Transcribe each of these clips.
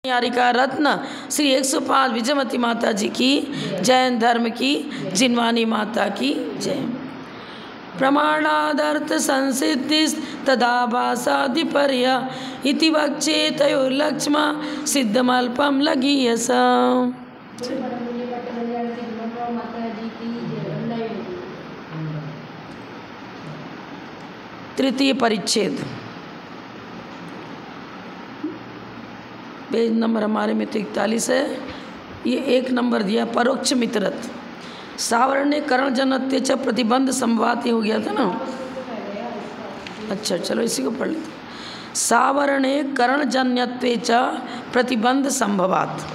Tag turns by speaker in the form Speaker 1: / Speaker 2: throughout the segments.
Speaker 1: यारिका रत्न श्री 105 विजयमती माता जी की, जैन धर्म की जिनवानी माता की जय। प्रमाणादर्थ संसिद्धिस्तदा भासादिपर्य इति वक्षेतयोर्लक्ष्मा सिद्धमल्पम लगीयस। तृतीय परिच्छेद, पेज नंबर हमारे में तो 41 है। ये 1 नंबर दिया परोक्ष मित्रत सावरण्य करण जनत्य च प्रतिबंध संभवात, हो गया था ना। अच्छा चलो इसी को पढ़ लेते। सावरण्य करण जन्यत्वे च प्रतिबंध संभवात,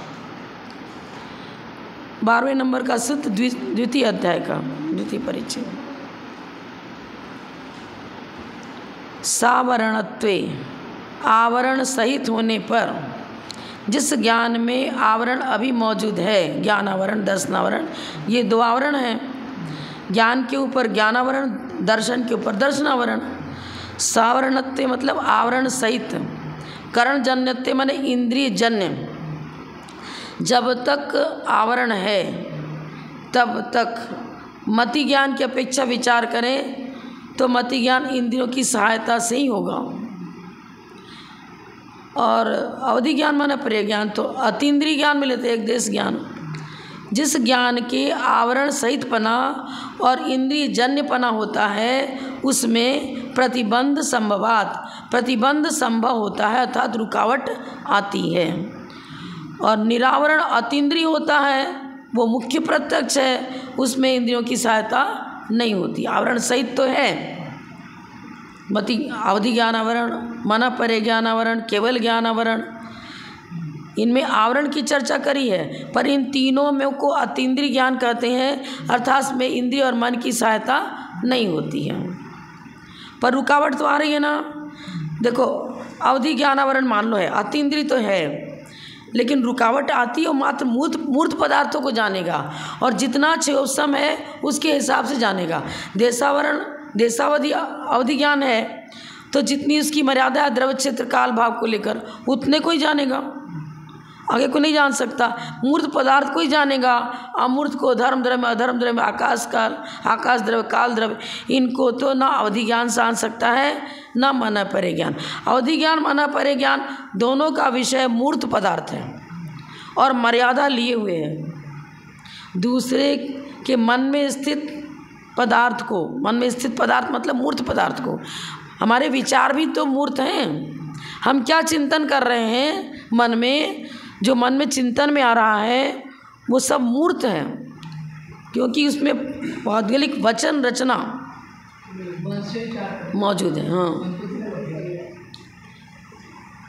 Speaker 1: 12वें नंबर का सूत्र, द्वितीय अध्याय का द्वितीय परिच्छेद। सावरणत्वे आवरण सहित होने पर, जिस ज्ञान में आवरण अभी मौजूद है, ज्ञान आवरण दर्शन आवरण, ये 2 आवरण हैं। ज्ञान के ऊपर ज्ञानावरण, दर्शन के ऊपर दर्शनावरण। सावरणत्व मतलब आवरण सहित, करण जन्यत्व माने इंद्रिय जन्य। जब तक आवरण है तब तक मति ज्ञान की अपेक्षा विचार करें तो मति ज्ञान इंद्रियों की सहायता से ही होगा, और अवधि ज्ञान माना प्रिय ज्ञान तो अतीन्द्रिय ज्ञान में लेते, एक देश ज्ञान। जिस ज्ञान के आवरण सहित पना और इंद्रिय जन्य पना होता है उसमें प्रतिबंध संभवात, प्रतिबंध संभव होता है अर्थात रुकावट आती है। और निरावरण अतीन्द्रिय होता है, वो मुख्य प्रत्यक्ष है, उसमें इंद्रियों की सहायता नहीं होती। आवरण सहित तो है, मति अवधि ज्ञान आवरण, मना परे ज्ञान आवरण, केवल ज्ञान आवरण, इनमें आवरण की चर्चा करी है। पर इन तीनों में को अतीन्द्रिय ज्ञान कहते हैं, अर्थात में इंद्रिय और मन की सहायता नहीं होती है। पर रुकावट तो आ रही है ना। देखो अवधि ज्ञान आवरण मान लो है, अतीन्द्रिय तो है, लेकिन रुकावट आती है और मात्र मूर्त पदार्थों को जानेगा, और जितना क्षेत्रम है उसके हिसाब से जानेगा। देशावरण देशावधि अवधि ज्ञान है तो जितनी उसकी मर्यादा है द्रव्य क्षेत्र काल भाव को लेकर उतने को ही जानेगा, आगे को नहीं जान सकता। मूर्त पदार्थ को ही जानेगा, अमूर्त को धर्म द्रव्य अधर्म द्रव्य आकाश काल, आकाश द्रव्य काल द्रव्य, इनको तो ना अवधि ज्ञान जान सकता है ना मना परे ज्ञान। अवधि ज्ञान मना परे ज्ञान दोनों का विषय मूर्त पदार्थ है और मर्यादा लिए हुए है। दूसरे के मन में स्थित पदार्थ को, मन में स्थित पदार्थ मतलब मूर्त पदार्थ को, हमारे विचार भी तो मूर्त हैं। हम क्या चिंतन कर रहे हैं मन में, जो मन में चिंतन में आ रहा है वो सब मूर्त है, क्योंकि उसमें भौगोलिक वचन रचना मौजूद है। हाँ,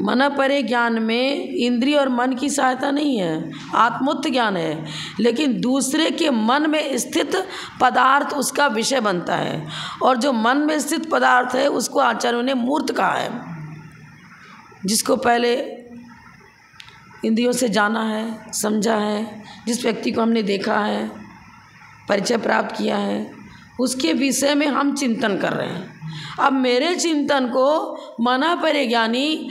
Speaker 1: मना परे ज्ञान में इंद्रिय और मन की सहायता नहीं है, आत्मोत्थ ज्ञान है, लेकिन दूसरे के मन में स्थित पदार्थ उसका विषय बनता है, और जो मन में स्थित पदार्थ है उसको आचार्यों ने मूर्त कहा है। जिसको पहले इंद्रियों से जाना है, समझा है, जिस व्यक्ति को हमने देखा है, परिचय प्राप्त किया है, उसके विषय में हम चिंतन कर रहे हैं। अब मेरे चिंतन को मना परे ज्ञानी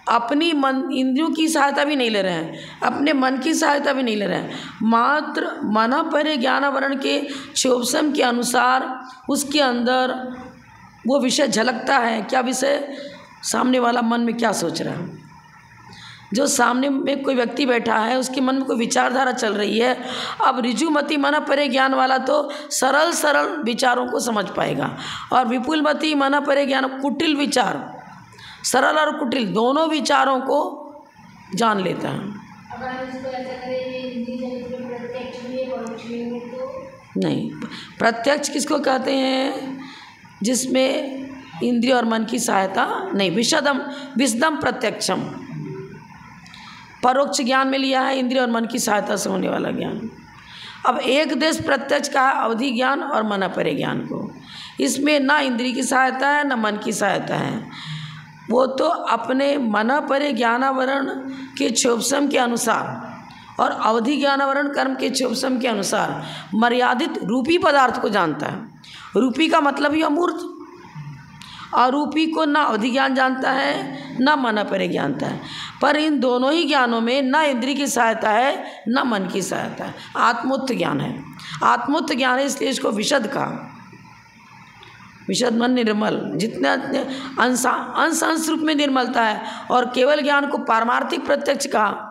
Speaker 1: अपनी मन इंद्रियों की सहायता भी नहीं ले रहे हैं, अपने मन की सहायता भी नहीं ले रहे हैं, मात्र मना परे ज्ञानावरण के क्षोभसम के अनुसार उसके अंदर वो विषय झलकता है। क्या विषय? सामने वाला मन में क्या सोच रहा है। जो सामने में कोई व्यक्ति बैठा है उसके मन में कोई विचारधारा चल रही है। अब ऋजुमति मना परे ज्ञान वाला तो सरल सरल विचारों को समझ पाएगा, और विपुलमति मना परे ज्ञान कुटिल विचार, सरल और कुटिल दोनों विचारों को जान लेता है। नहीं, प्रत्यक्ष किसको कहते हैं? जिसमें इंद्रिय और मन की सहायता नहीं, विशदम प्रत्यक्षम। परोक्ष ज्ञान में लिया है इंद्रिय और मन की सहायता से होने वाला ज्ञान। अब एक देश प्रत्यक्ष का है अवधि ज्ञान और मना परे ज्ञान को, इसमें ना इंद्रिय की सहायता है ना मन की सहायता है। वो तो अपने मना परे ज्ञानावरण के क्षोभसम के अनुसार और अवधि ज्ञानावरण कर्म के क्षोभसम के अनुसार मर्यादित रूपी पदार्थ को जानता है। रूपी का मतलब ही अमूर्त, अरूपी को ना अवधि ज्ञान जानता है ना मना परे जानता है। पर इन दोनों ही ज्ञानों में न इंद्रिय की सहायता है न मन की सहायता है, आत्मोक्त ज्ञान है। आत्मोक्त ज्ञान है, इसलिए इसको विशद कहा। विशद मन निर्मल, जितने अंश अंश रूप में निर्मलता है, और केवल ज्ञान को पारमार्थिक प्रत्यक्ष कहा,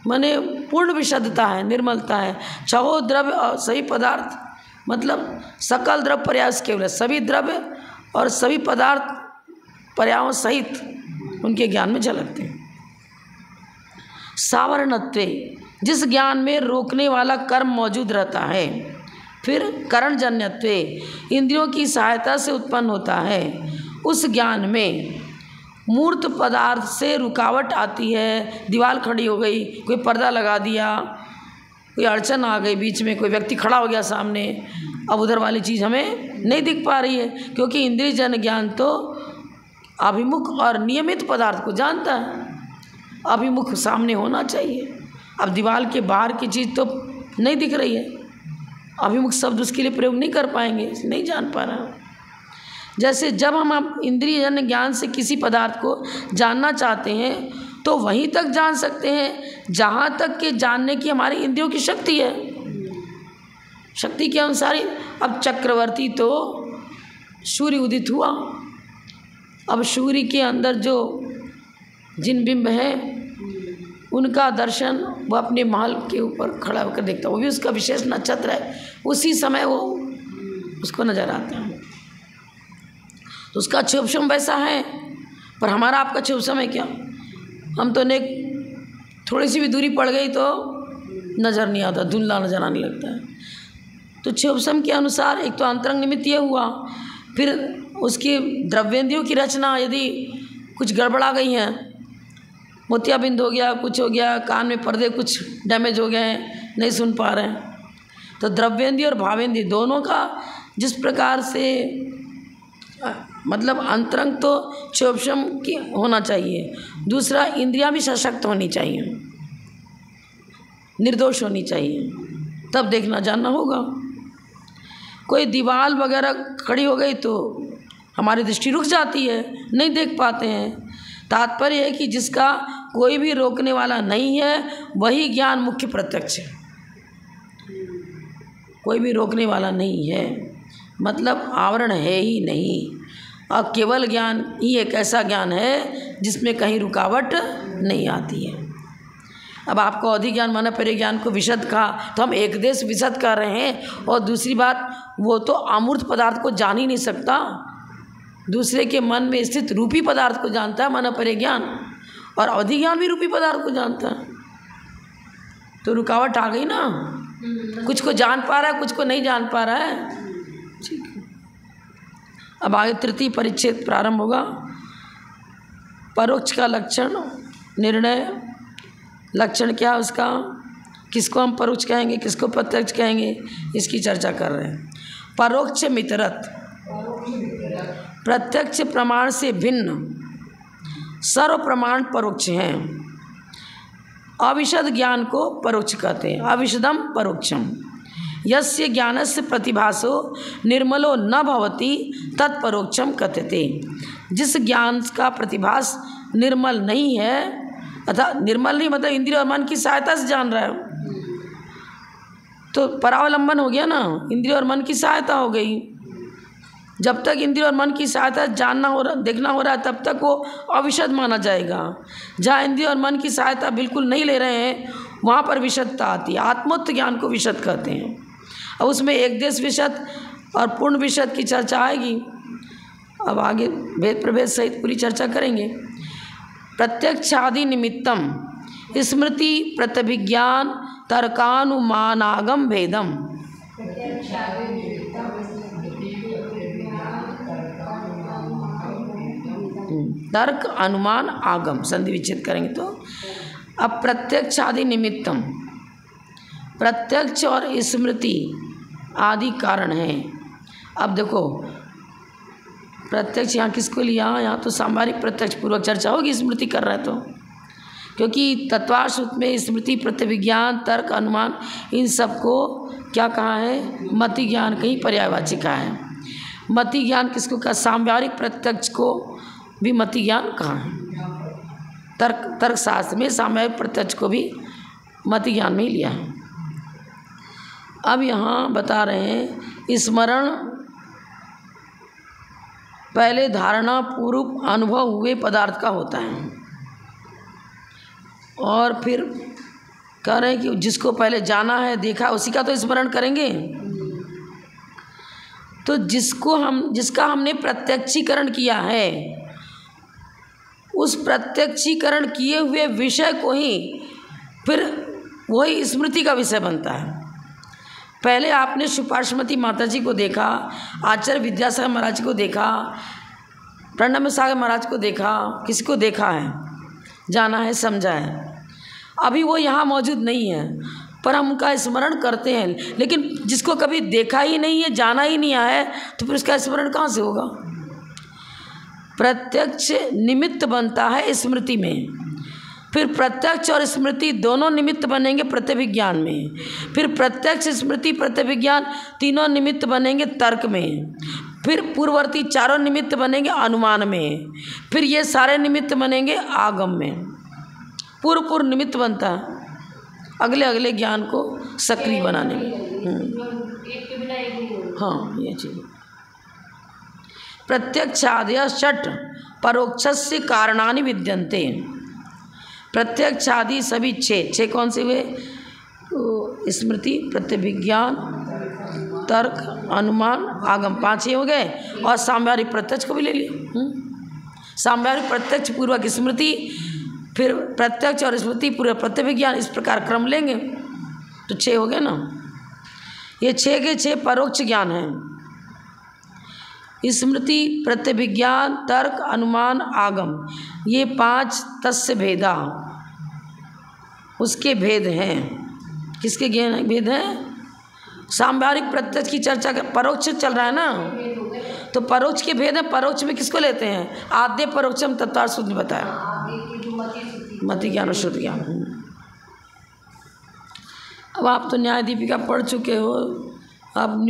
Speaker 1: माने पूर्ण विशुद्धता है, निर्मलता है। छहो द्रव्य और सभी पदार्थ, मतलब सकल द्रव्य पर्यास केवल, सभी द्रव्य और सभी पदार्थ पर्यायों सहित उनके ज्ञान में झलकते हैं। सावरणत्वे, जिस ज्ञान में रोकने वाला कर्म मौजूद रहता है। फिर करणजन्यत्वे, इंद्रियों की सहायता से उत्पन्न होता है। उस ज्ञान में मूर्त पदार्थ से रुकावट आती है, दीवार खड़ी हो गई, कोई पर्दा लगा दिया, कोई अड़चन आ गई बीच में, कोई व्यक्ति खड़ा हो गया सामने, अब उधर वाली चीज़ हमें नहीं दिख पा रही है, क्योंकि इंद्रिय जन्य ज्ञान तो अभिमुख और नियमित पदार्थ को जानता है, अभिमुख सामने होना चाहिए। अब दीवार के बाहर की चीज़ तो नहीं दिख रही है, अभिमुख शब्द उसके लिए प्रयोग नहीं कर पाएंगे, नहीं जान पा रहा। जैसे जब हम इंद्रिय जन्य ज्ञान से किसी पदार्थ को जानना चाहते हैं तो वहीं तक जान सकते हैं जहाँ तक के जानने की हमारी इंद्रियों की शक्ति है, शक्ति के अनुसार ही। अब चक्रवर्ती तो सूर्य उदित हुआ, अब सूर्य के अंदर जो जिन बिंब है उनका दर्शन वो अपने महल के ऊपर खड़ा होकर देखता, वो भी उसका विशेष नक्षत्र है, उसी समय वो उसको नजर आता है, तो उसका क्षोभशम वैसा है। पर हमारा आपका क्षोभशम है क्या? हम तो ने थोड़ी सी भी दूरी पड़ गई तो नज़र नहीं आता, धुंधला नजर आने लगता है। तो क्षोभशम के अनुसार एक तो अंतरंग निमित्त ये हुआ, फिर उसकी द्रव्येंद्रियों की रचना यदि कुछ गड़बड़ा गई है, मोतियाबिंद हो गया, कुछ हो गया, कान में पर्दे कुछ डैमेज हो गए हैं, नहीं सुन पा रहे हैं, तो द्रव्येंद्रिय और भावेंद्रिय दोनों का जिस प्रकार से मतलब अंतरंग तो क्षोभशम की होना चाहिए, दूसरा इंद्रियां भी सशक्त होनी चाहिए, निर्दोष होनी चाहिए, तब देखना जानना होगा। कोई दीवार वगैरह खड़ी हो गई तो हमारी दृष्टि रुक जाती है, नहीं देख पाते हैं। तात्पर्य है कि जिसका कोई भी रोकने वाला नहीं है वही ज्ञान मुख्य प्रत्यक्ष है, कोई भी रोकने वाला नहीं है, मतलब आवरण है ही नहीं, और केवल ज्ञान ही एक ऐसा ज्ञान है जिसमें कहीं रुकावट नहीं आती है। अब आपको अधिज्ञान माना परिज्ञान को विशद कहा, तो हम एक देश विशद कर रहे हैं, और दूसरी बात वो तो अमूर्त पदार्थ को जान ही नहीं सकता, दूसरे के मन में स्थित रूपी पदार्थ को जानता है माना परिज्ञान, और अधिज्ञान भी रूपी पदार्थ को जानता है, तो रुकावट आ गई ना, कुछ को जान पा रहा है, कुछ को नहीं जान पा रहा है। ठीक है, अब आगे तृतीय परिच्छेद प्रारंभ होगा। परोक्ष का लक्षण निर्णय, लक्षण क्या है उसका, किसको हम परोक्ष कहेंगे, किसको प्रत्यक्ष कहेंगे, इसकी चर्चा कर रहे हैं। परोक्ष मित्रत, प्रत्यक्ष प्रमाण से भिन्न सर्व प्रमाण परोक्ष हैं। अविशद ज्ञान को परोक्ष कहते हैं, अविशदम परोक्षम। यस्य ज्ञानस्य प्रतिभासो निर्मलो न भवति तत्परोक्षम कथ्यते। जिस ज्ञान का प्रतिभास निर्मल नहीं है, अर्थात निर्मल नहीं मतलब इंद्रिय और मन की सहायता से जान रहा है, तो परावलंबन हो गया ना, इंद्रिय और मन की सहायता हो गई। जब तक इंद्रिय और मन की सहायता जानना हो रहा, देखना हो रहा है, तब तक वो अविशद माना जाएगा। जहाँ इंद्रिय और मन की सहायता बिल्कुल नहीं ले रहे हैं वहाँ पर विशदता आती है, आत्मोक्त ज्ञान को विशद कहते हैं। अब उसमें एक देश विशद और पूर्ण विशद की चर्चा आएगी, अब आगे भेद प्रभेद सहित पूरी चर्चा करेंगे। प्रत्यक्षादि निमित्तम स्मृति प्रत्यभिज्ञान तर्कानुमानागम भेदम। तर्क अनुमान आगम संधि विच्छेद करेंगे तो अब प्रत्यक्ष आदि निमित्तम, प्रत्यक्ष और स्मृति आदि कारण है। अब देखो प्रत्यक्ष यहाँ किसको लिया, यहाँ तो सांभारिक प्रत्यक्ष पूर्वक चर्चा होगी, स्मृति कर रहा है तो, क्योंकि तत्वार्थ में स्मृति प्रत्यभिज्ञान तर्क अनुमान इन सबको क्या कहा है, मति ज्ञान का ही पर्यायवाची कहा है। मति ज्ञान किसको कहा, सांभारिक प्रत्यक्ष को भी मति ज्ञान कहा है। तर्कशास्त्र में साम्यावरिक प्रत्यक्ष को भी मति ज्ञान में ही लिया है। अब यहाँ बता रहे हैं स्मरण पहले धारणा पूर्व अनुभव हुए पदार्थ का होता है, और फिर कह रहे हैं कि जिसको पहले जाना है देखा उसी का तो स्मरण करेंगे। तो जिसका हमने प्रत्यक्षीकरण किया है उस प्रत्यक्षीकरण किए हुए विषय को ही फिर वही स्मृति का विषय बनता है। पहले आपने सुपार्श्वमती माता जी को देखा, आचार्य विद्यासागर महाराज को देखा, प्रणब सागर महाराज को देखा, किसी को देखा है, जाना है, समझा है। अभी वो यहाँ मौजूद नहीं है पर हम उनका स्मरण करते हैं। लेकिन जिसको कभी देखा ही नहीं है, जाना ही नहीं है, तो फिर उसका स्मरण कहाँ से होगा? प्रत्यक्ष निमित्त बनता है स्मृति में, फिर प्रत्यक्ष और स्मृति दोनों निमित्त बनेंगे प्रत्यभिज्ञान में, फिर प्रत्यक्ष स्मृति प्रत्यभिज्ञान तीनों निमित्त बनेंगे तर्क में, फिर पूर्ववर्ती चारों निमित्त बनेंगे अनुमान में, फिर ये सारे निमित्त बनेंगे आगम में। पूर्व निमित्त बनता है अगले अगले ज्ञान को सक्रिय बनाने में। हाँ, ये चीज़ प्रत्यक्षादय षट परोक्षस्य कारणानि विद्यन्ते। प्रत्यक्षादि सभी छः कौन से हुए? तो स्मृति, प्रत्यभिज्ञान, तर्क, अनुमान, आगम, 5 हो गए। और साम्यावरिक प्रत्यक्ष को भी ले लिए। साम्यावरिक प्रत्यक्ष पूर्वक स्मृति, फिर प्रत्यक्ष और स्मृति पूर्व प्रत्यभिज्ञान, इस प्रकार क्रम लेंगे तो 6 हो गए ना। ये 6 के 6 परोक्ष ज्ञान हैं। स्मृति, प्रत्यभिज्ञान, तर्क, अनुमान, आगम, ये 5 तस्य भेदा, उसके भेद हैं। किसके ज्ञान भेद हैं? साम्यावरिक प्रत्यक्ष की चर्चा परोक्ष चल रहा है ना, तो परोक्ष के भेद हैं। परोक्ष में किसको लेते हैं? आद्य परोक्षम तत्वार्थ सूत्र ने बताया, मति ज्ञान और श्रुति ज्ञान। अब आप तो न्याय दीपिका पढ़ चुके हो, आप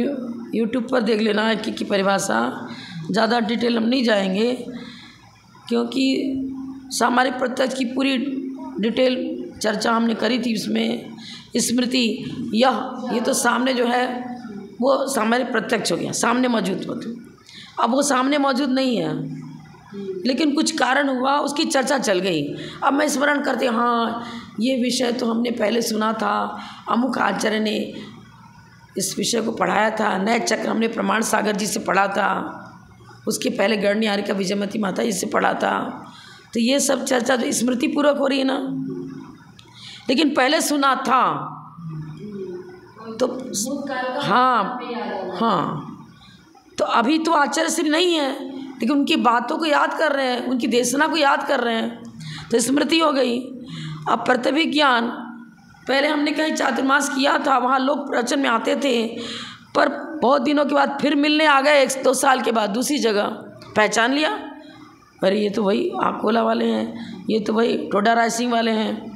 Speaker 1: यूट्यूब पर देख लेना है की परिभाषा। ज़्यादा डिटेल हम नहीं जाएंगे क्योंकि साम्यावरिक प्रत्यक्ष की पूरी डिटेल चर्चा हमने करी थी। उसमें स्मृति ये तो सामने जो है वो साम्यावरिक प्रत्यक्ष हो गया, सामने मौजूद होती। अब वो सामने मौजूद नहीं है, लेकिन कुछ कारण हुआ, उसकी चर्चा चल गई। अब मैं स्मरण करते, हाँ ये विषय तो हमने पहले सुना था, अमुक आचार्य ने इस विषय को पढ़ाया था, नए चक्र हमने प्रमाण सागर जी से पढ़ा था, उसके पहले गणनी आर्य का विजयमती माता जी से पढ़ा था। तो ये सब चर्चा तो स्मृति पूर्वक हो रही है ना, लेकिन पहले सुना था तो हाँ, तो अभी तो आचार्य श्री नहीं है, लेकिन उनकी बातों को याद कर रहे हैं, उनकी देशना को याद कर रहे हैं, तो स्मृति हो गई। अब प्रत्यभिज्ञान पहले हमने कहीं चातुर्मास किया था, वहाँ लोग प्रवचन में आते थे, पर बहुत दिनों के बाद फिर मिलने आ गए, 1-2 साल के बाद दूसरी जगह पहचान लिया, अरे ये तो वही आकोला वाले हैं, ये तो वही टोडा रायसिंह वाले हैं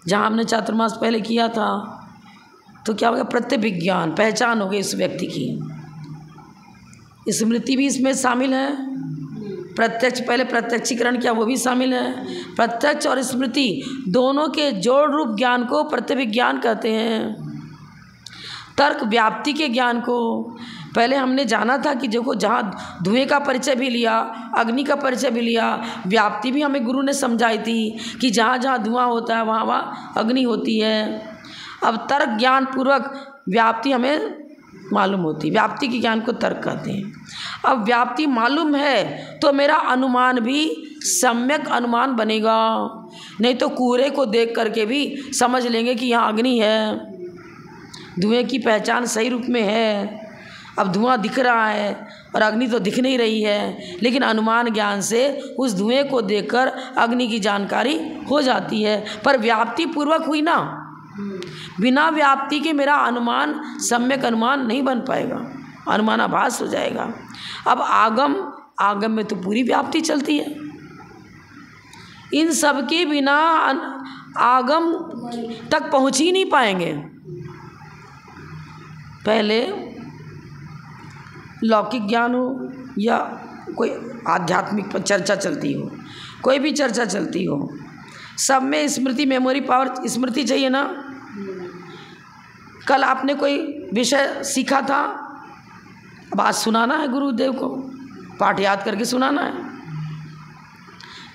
Speaker 1: जहाँ हमने चातुर्मास पहले किया था। तो क्या हो गया? प्रत्यभिज्ञान, पहचान हो गई इस व्यक्ति की। स्मृति भी इसमें शामिल है, प्रत्यक्ष पहले प्रत्यक्षीकरण किया वो भी शामिल है। प्रत्यक्ष और स्मृति दोनों के जोड़ रूप ज्ञान को प्रत्यभिज्ञान कहते हैं। तर्क व्याप्ति के ज्ञान को पहले हमने जाना था कि देखो, जहाँ धुएं का परिचय भी लिया, अग्नि का परिचय भी लिया, व्याप्ति भी हमें गुरु ने समझाई थी कि जहाँ जहाँ धुआं होता है वहाँ वहाँ अग्नि होती है। अब तर्क ज्ञान पूर्वक व्याप्ति हमें मालूम होती, व्याप्ति के ज्ञान को तर्क कहते हैं। अब व्याप्ति मालूम है तो मेरा अनुमान भी सम्यक अनुमान बनेगा, नहीं तो कूड़े को देख करके भी समझ लेंगे कि यहाँ अग्नि है, धुएं की पहचान सही रूप में है। अब धुआं दिख रहा है और अग्नि तो दिख नहीं रही है, लेकिन अनुमान ज्ञान से उस धुएं को देखकर अग्नि की जानकारी हो जाती है। पर व्याप्ति पूर्वक हुई ना, बिना व्याप्ति के मेरा अनुमान सम्यक अनुमान नहीं बन पाएगा, अनुमानाभास हो जाएगा। अब आगम में तो पूरी व्याप्ति चलती है, इन सब के बिना आगम तक पहुँच ही नहीं पाएंगे। पहले लौकिक ज्ञान हो या कोई आध्यात्मिक पर चर्चा चलती हो, कोई भी चर्चा चलती हो, सब में स्मृति, मेमोरी पावर, स्मृति चाहिए ना। कल आपने कोई विषय सीखा था, अब आज सुनाना है गुरुदेव को, पाठ याद करके सुनाना है।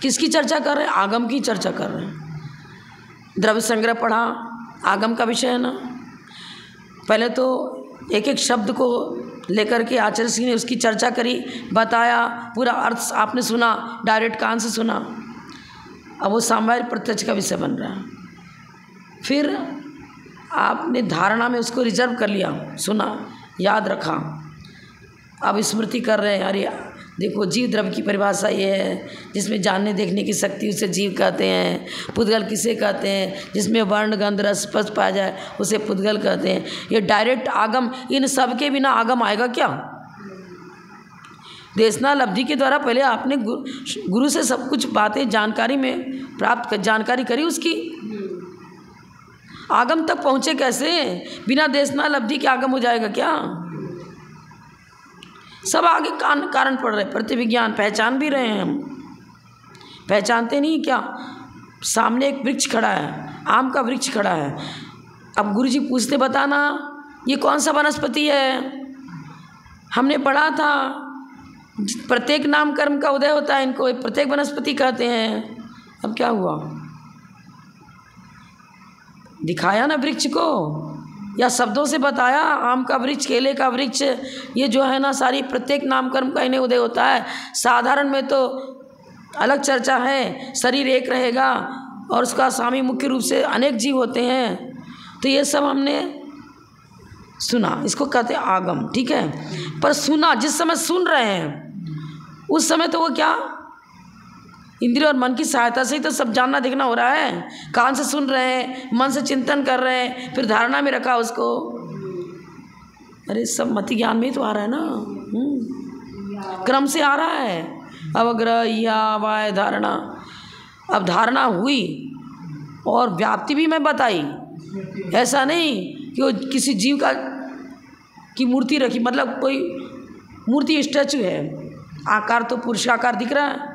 Speaker 1: किसकी चर्चा कर रहे हैं? आगम की चर्चा कर रहे हैं। द्रव्य संग्रह पढ़ा, आगम का विषय है ना। पहले तो एक एक शब्द को लेकर के आचार्य सिंह ने उसकी चर्चा करी, बताया, पूरा अर्थ आपने सुना, डायरेक्ट कान से सुना। अब वो सामवेद प्रत्यक्ष का विषय बन रहा है। फिर आपने धारणा में उसको रिजर्व कर लिया, सुना, याद रखा। अब स्मृति कर रहे हैं, अरे देखो जीव द्रव्य की परिभाषा ये है, जिसमें जानने देखने की शक्ति उसे जीव कहते हैं। पुद्गल किसे कहते हैं? जिसमें वर्ण गंध रस स्पर्श पाया जाए उसे पुद्गल कहते हैं। ये डायरेक्ट आगम, इन सब के बिना आगम आएगा क्या? देशना लब्धि के द्वारा पहले आपने गुरु से सब कुछ बातें जानकारी में प्राप्त जानकारी करी उसकी, आगम तक पहुँचे कैसे? बिना देशना लब्धि के आगम हो जाएगा क्या? सब आगे कारण पड़ रहे, प्रतिविज्ञान पहचान भी रहे हैं हम, पहचानते नहीं क्या? सामने एक वृक्ष खड़ा है, आम का वृक्ष खड़ा है। अब गुरुजी पूछते, बताना ये कौन सा वनस्पति है? हमने पढ़ा था प्रत्येक नाम कर्म का उदय होता है, इनको प्रत्येक वनस्पति कहते हैं। अब क्या हुआ? दिखाया ना वृक्ष को, या शब्दों से बताया, आम का वृक्ष, केले का वृक्ष, ये जो है ना सारी प्रत्येक नामकर्म का इन्हें उदय होता है। साधारण में तो अलग चर्चा है, शरीर एक रहेगा और उसका स्वामी मुख्य रूप से अनेक जीव होते हैं। तो ये सब हमने सुना, इसको कहते हैं आगम, ठीक है। पर सुना, जिस समय सुन रहे हैं उस समय तो वो क्या, इंद्रिय और मन की सहायता से ही तो सब जानना देखना हो रहा है। कान से सुन रहे हैं, मन से चिंतन कर रहे हैं, फिर धारणा में रखा उसको। अरे सब मति ज्ञान में ही तो आ रहा है ना, क्रम से आ रहा है। अवग्रह, या वाय, धारणा। अब धारणा हुई और व्याप्ति भी मैं बताई। ऐसा नहीं कि वो किसी जीव की मूर्ति रखी, मतलब कोई मूर्ति स्टैचू है, आकार तो पुरुषाकार दिख रहा है,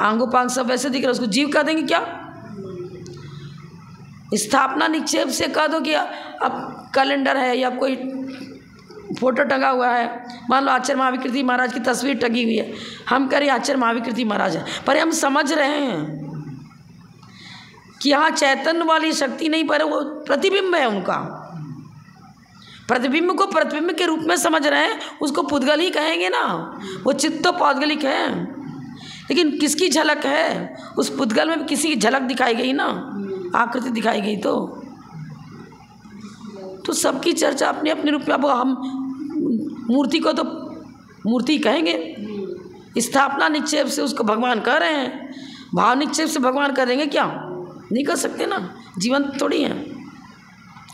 Speaker 1: आंगों पांग सब वैसे दिख रहा है, उसको जीव कह देंगे क्या? स्थापना निक्षेप से कह दो कि अब कैलेंडर है या कोई फोटो टंगा हुआ है, मान लो आचार्य महाविकृति महाराज की तस्वीर टंगी हुई है, हम कह रहे आचार्य महाविकृति महाराज है, पर हम समझ रहे हैं कि यहाँ चैतन्य वाली शक्ति नहीं, पर वो प्रतिबिंब है उनका। प्रतिबिंब को प्रतिबिंब के रूप में समझ रहे हैं, उसको पुद्गल ही कहेंगे ना। वो चित्त तो पौद्गलिक है, लेकिन किसकी झलक है? उस पुद्गल में किसी की झलक दिखाई गई ना, आकृति दिखाई गई। तो सबकी चर्चा अपने अपने रूप में। अब हम मूर्ति को तो मूर्ति कहेंगे, स्थापना निक्षेप से उसको भगवान कह रहे हैं, भाव निक्षेप से भगवान कर देंगे क्या? नहीं कर सकते ना, जीवन थोड़ी है,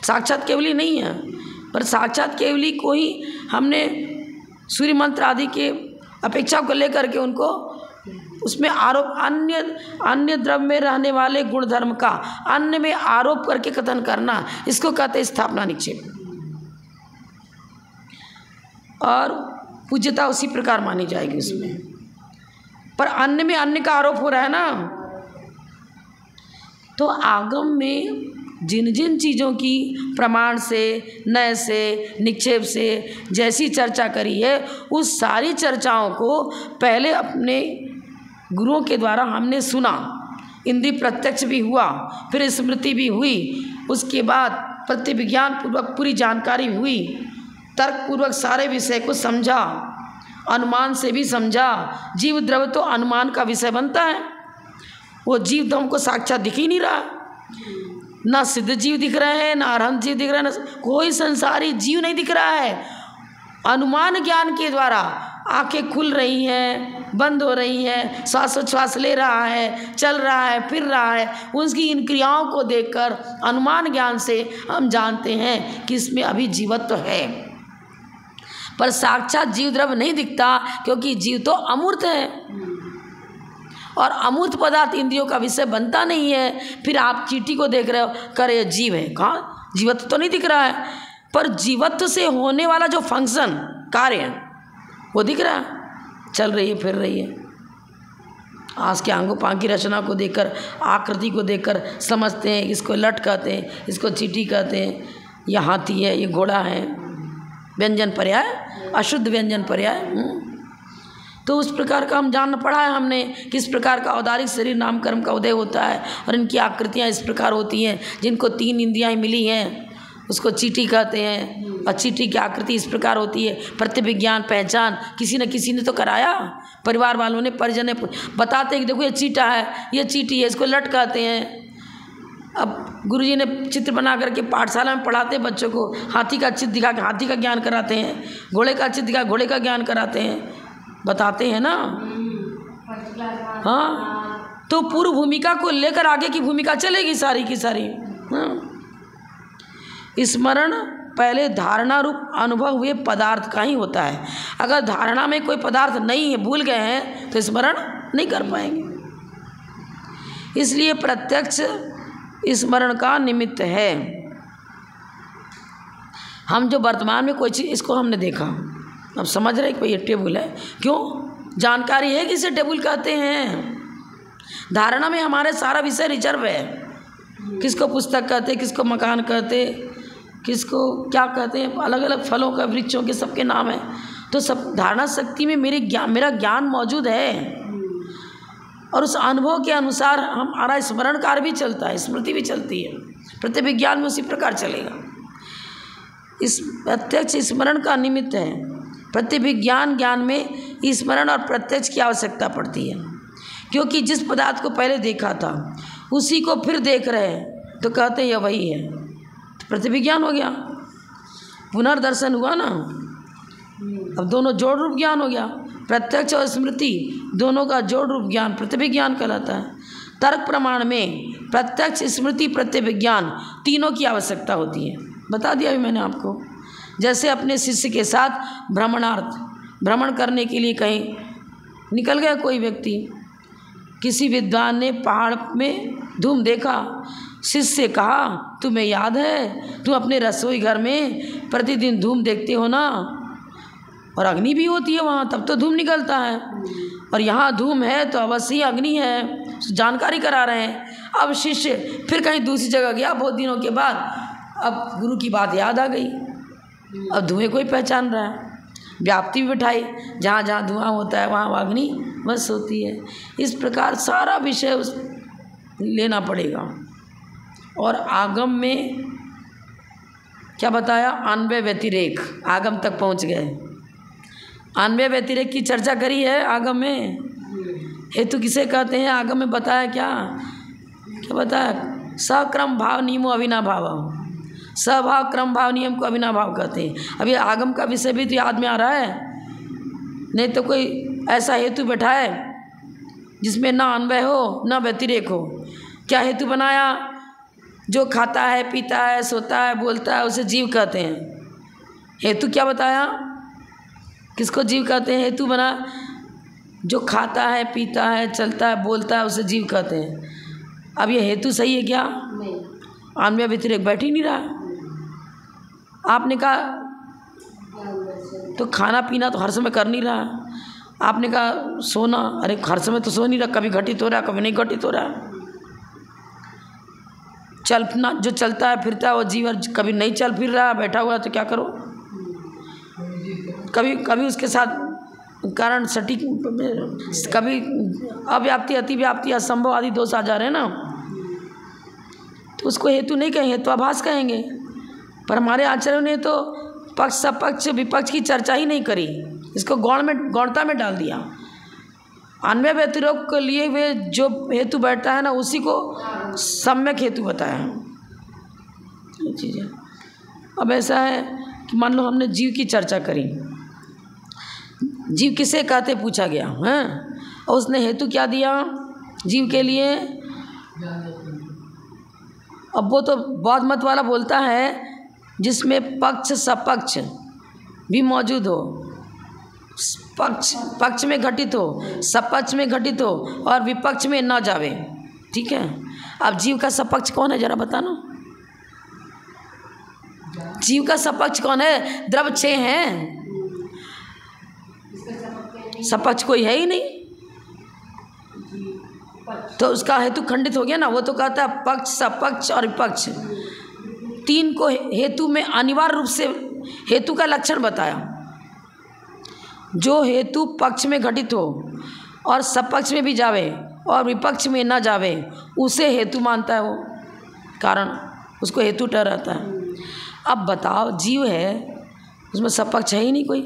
Speaker 1: साक्षात केवली नहीं है। पर साक्षात केवली को ही हमने सूर्य मंत्र आदि के अपेक्षा को लेकर के उनको उसमें आरोप, अन्य द्रव्य में रहने वाले गुण धर्म का अन्य में आरोप करके कथन करना, इसको कहते हैं स्थापना निक्षेप। और पूज्यता उसी प्रकार मानी जाएगी उसमें। पर अन्य में अन्य का आरोप हो रहा है ना। तो आगम में जिन जिन चीज़ों की प्रमाण से, नय से, निक्षेप से जैसी चर्चा करी है, उस सारी चर्चाओं को पहले अपने गुरुओं के द्वारा हमने सुना, इंद्रिय प्रत्यक्ष भी हुआ, फिर स्मृति भी हुई, उसके बाद प्रतिविज्ञान पूर्वक पूरी जानकारी हुई, तर्क पूर्वक सारे विषय को समझा, अनुमान से भी समझा। जीव द्रव्य तो अनुमान का विषय बनता है। वो जीव तो हमको साक्षात दिख ही नहीं रहा, ना सिद्ध जीव दिख रहे हैं, ना अरहंत जीव दिख रहा है, ना कोई संसारी जीव नहीं दिख रहा है। अनुमान ज्ञान के द्वारा आंखें खुल रही हैं, बंद हो रही हैं, श्वासोच्छ्वास ले रहा है, चल रहा है, फिर रहा है, उसकी इन क्रियाओं को देखकर अनुमान ज्ञान से हम जानते हैं कि इसमें अभी जीवत्व है। पर साक्षात जीव द्रव्य नहीं दिखता, क्योंकि जीव तो अमूर्त है और अमूर्त पदार्थ इंद्रियों का विषय बनता नहीं है। फिर आप चींटी को देख रहे हो, करे जीव है, कहाँ जीवत्व तो नहीं दिख रहा है, पर जीवत्व से होने वाला जो फंक्शन, कार्य, वो दिख रहा है, चल रही है, फिर रही है। आज के आंगों पांग की रचना को देखकर, आकृति को देखकर समझते हैं इसको लट कहते हैं, इसको चीटी कहते हैं, ये हाथी है, ये घोड़ा है, व्यंजन पर्याय, अशुद्ध व्यंजन पर्याय। तो उस प्रकार का हम जान पढ़ा है हमने, किस प्रकार का औदारिक शरीर नाम कर्म का उदय होता है और इनकी आकृतियाँ इस प्रकार होती हैं। जिनको 3 इंद्रियाँ मिली हैं उसको चीटी कहते हैं, और चीटी की आकृति इस प्रकार होती है। प्रतिविज्ञान पहचान किसी न किसी ने तो कराया, परिवार वालों ने, परिजन ने बताते हैं कि देखो ये चीटा है, ये चीटी है, इसको लट कहते हैं। अब गुरुजी ने चित्र बना करके पाठशाला में पढ़ाते हैं बच्चों को, हाथी का चित्र दिखा के हाथी का ज्ञान कराते हैं, घोड़े का चित्र दिखा घोड़े का ज्ञान कराते हैं, बताते हैं ना। हाँ, तो पूर्व भूमिका को लेकर आगे की भूमिका चलेगी सारी की सारी। हाँ, स्मरण पहले धारणा रूप अनुभव हुए पदार्थ का ही होता है। अगर धारणा में कोई पदार्थ नहीं है, भूल गए हैं, तो स्मरण नहीं कर पाएंगे। इसलिए प्रत्यक्ष स्मरण का निमित्त है। हम जो वर्तमान में कोई चीज़, इसको हमने देखा, अब समझ रहे कि ये टेबल है, क्यों? जानकारी है कि इसे टेबल कहते हैं। धारणा में हमारे सारा विषय रिजर्व है, किसको पुस्तक कहते, किसको मकान कहते, किसको क्या कहते हैं, अलग अलग फलों का, वृक्षों के सबके नाम है। तो सब धारणा शक्ति में मेरा ज्ञान मौजूद है, और उस अनुभव के अनुसार हमारा स्मरण कार्य भी चलता है, स्मृति भी चलती है। प्रतिविज्ञान में उसी प्रकार चलेगा। इस प्रत्यक्ष स्मरण का निमित्त है। प्रतिविज्ञान ज्ञान में स्मरण और प्रत्यक्ष की आवश्यकता पड़ती है, क्योंकि जिस पदार्थ को पहले देखा था उसी को फिर देख रहे हैं तो कहते हैं यह वही है, तो प्रतिविज्ञान हो गया, पुनर्दर्शन हुआ ना। अब दोनों जोड़ रूप ज्ञान हो गया। प्रत्यक्ष और स्मृति दोनों का जोड़ रूप ज्ञान प्रतिविज्ञान कहलाता है। तर्क प्रमाण में प्रत्यक्ष, स्मृति, प्रतिविज्ञान तीनों की आवश्यकता होती है। बता दिया अभी मैंने आपको। जैसे अपने शिष्य के साथ भ्रमण करने के लिए कहीं निकल गया कोई व्यक्ति, किसी विद्वान ने पहाड़ में धूम देखा, शिष्य से कहा तुम्हें याद है तुम अपने रसोई घर में प्रतिदिन धूम देखते हो ना, और अग्नि भी होती है वहाँ, तब तो धूम निकलता है, और यहाँ धूम है तो अवश्य ही अग्नि है, जानकारी करा रहे हैं। अब शिष्य फिर कहीं दूसरी जगह गया बहुत दिनों के बाद, अब गुरु की बात याद आ गई, अब धुएं को ही पहचान रहा है, व्याप्ति भी बिठाई, जहाँ जहाँ धुआं होता है वहाँ अग्नि बस होती है। इस प्रकार सारा विषय लेना पड़ेगा। और आगम में क्या बताया? अन्वय व्यतिरेक, आगम तक पहुँच गए। अन्वय व्यतिरेक की चर्चा करी है आगम में। हेतु किसे कहते हैं आगम में बताया, क्या बताया? सक्रम भाव नियमो अविनाभाव, सभाव क्रम भाव नियम को अविनाभाव कहते हैं। अब ये आगम का विषय भी तो याद में आ रहा है, नहीं तो कोई ऐसा हेतु बैठाए जिसमें ना अन्वय हो ना व्यतिरेक हो। क्या हेतु बनाया? जो खाता है, पीता है, सोता है, बोलता है उसे जीव कहते हैं। हेतु क्या बताया? किसको जीव कहते हैं? हेतु बना जो खाता है, पीता है, चलता है, बोलता है उसे जीव कहते हैं। अब ये हेतु सही है क्या? अन्वय व्यतिरेक बैठ ही नहीं रहा। आपने कहा तो खाना पीना तो हर समय कर नहीं रहा। आपने कहा सोना, अरे हर समय तो सो नहीं रहा, कभी घटित हो रहा है, कभी नहीं घटित हो रहा है। चलना, जो चलता है फिरता है वो जीव कभी नहीं चल फिर रहा है, बैठा हुआ है, तो क्या करो? कभी कभी उसके साथ कारण सटीक, कभी अव्याप्ति, अतिव्याप्ति, असंभव आदि दोष आ जा रहे हैं ना, तो उसको हेतु नहीं कहेंगे, हेत्वाभास कहेंगे। पर हमारे आचार्यों ने तो पक्ष सपक्ष विपक्ष की चर्चा ही नहीं करी, इसको गौणता में डाल दिया। अन्वय व्यतिरेक के लिए वे जो हेतु बैठता है ना उसी को सम्यक हेतु बताया है। ये चीज़ें अब ऐसा है कि मान लो हमने जीव की चर्चा करी, जीव किसे कहते पूछा गया है, और उसने हेतु क्या दिया जीव के लिए? अब वो तो बौद्ध मत वाला बोलता है जिसमें पक्ष सपक्ष भी मौजूद हो, पक्ष में घटित हो, सपक्ष में घटित हो और विपक्ष में न जावे। ठीक है, अब जीव का सपक्ष कौन है जरा बताना? जीव का सपक्ष कौन है? द्रव 6 हैं, सपक्ष कोई है ही नहीं। तो उसका हेतु खंडित हो गया ना। वो तो कहता है पक्ष, सपक्ष और विपक्ष, तीन को हेतु में अनिवार्य रूप से हेतु का लक्षण बताया। जो हेतु पक्ष में घटित हो और सपक्ष में भी जावे और विपक्ष में ना जावे, उसे हेतु मानता है वो, कारण उसको हेतु ठहराता है। अब बताओ, जीव है, उसमें सपक्ष है ही नहीं कोई,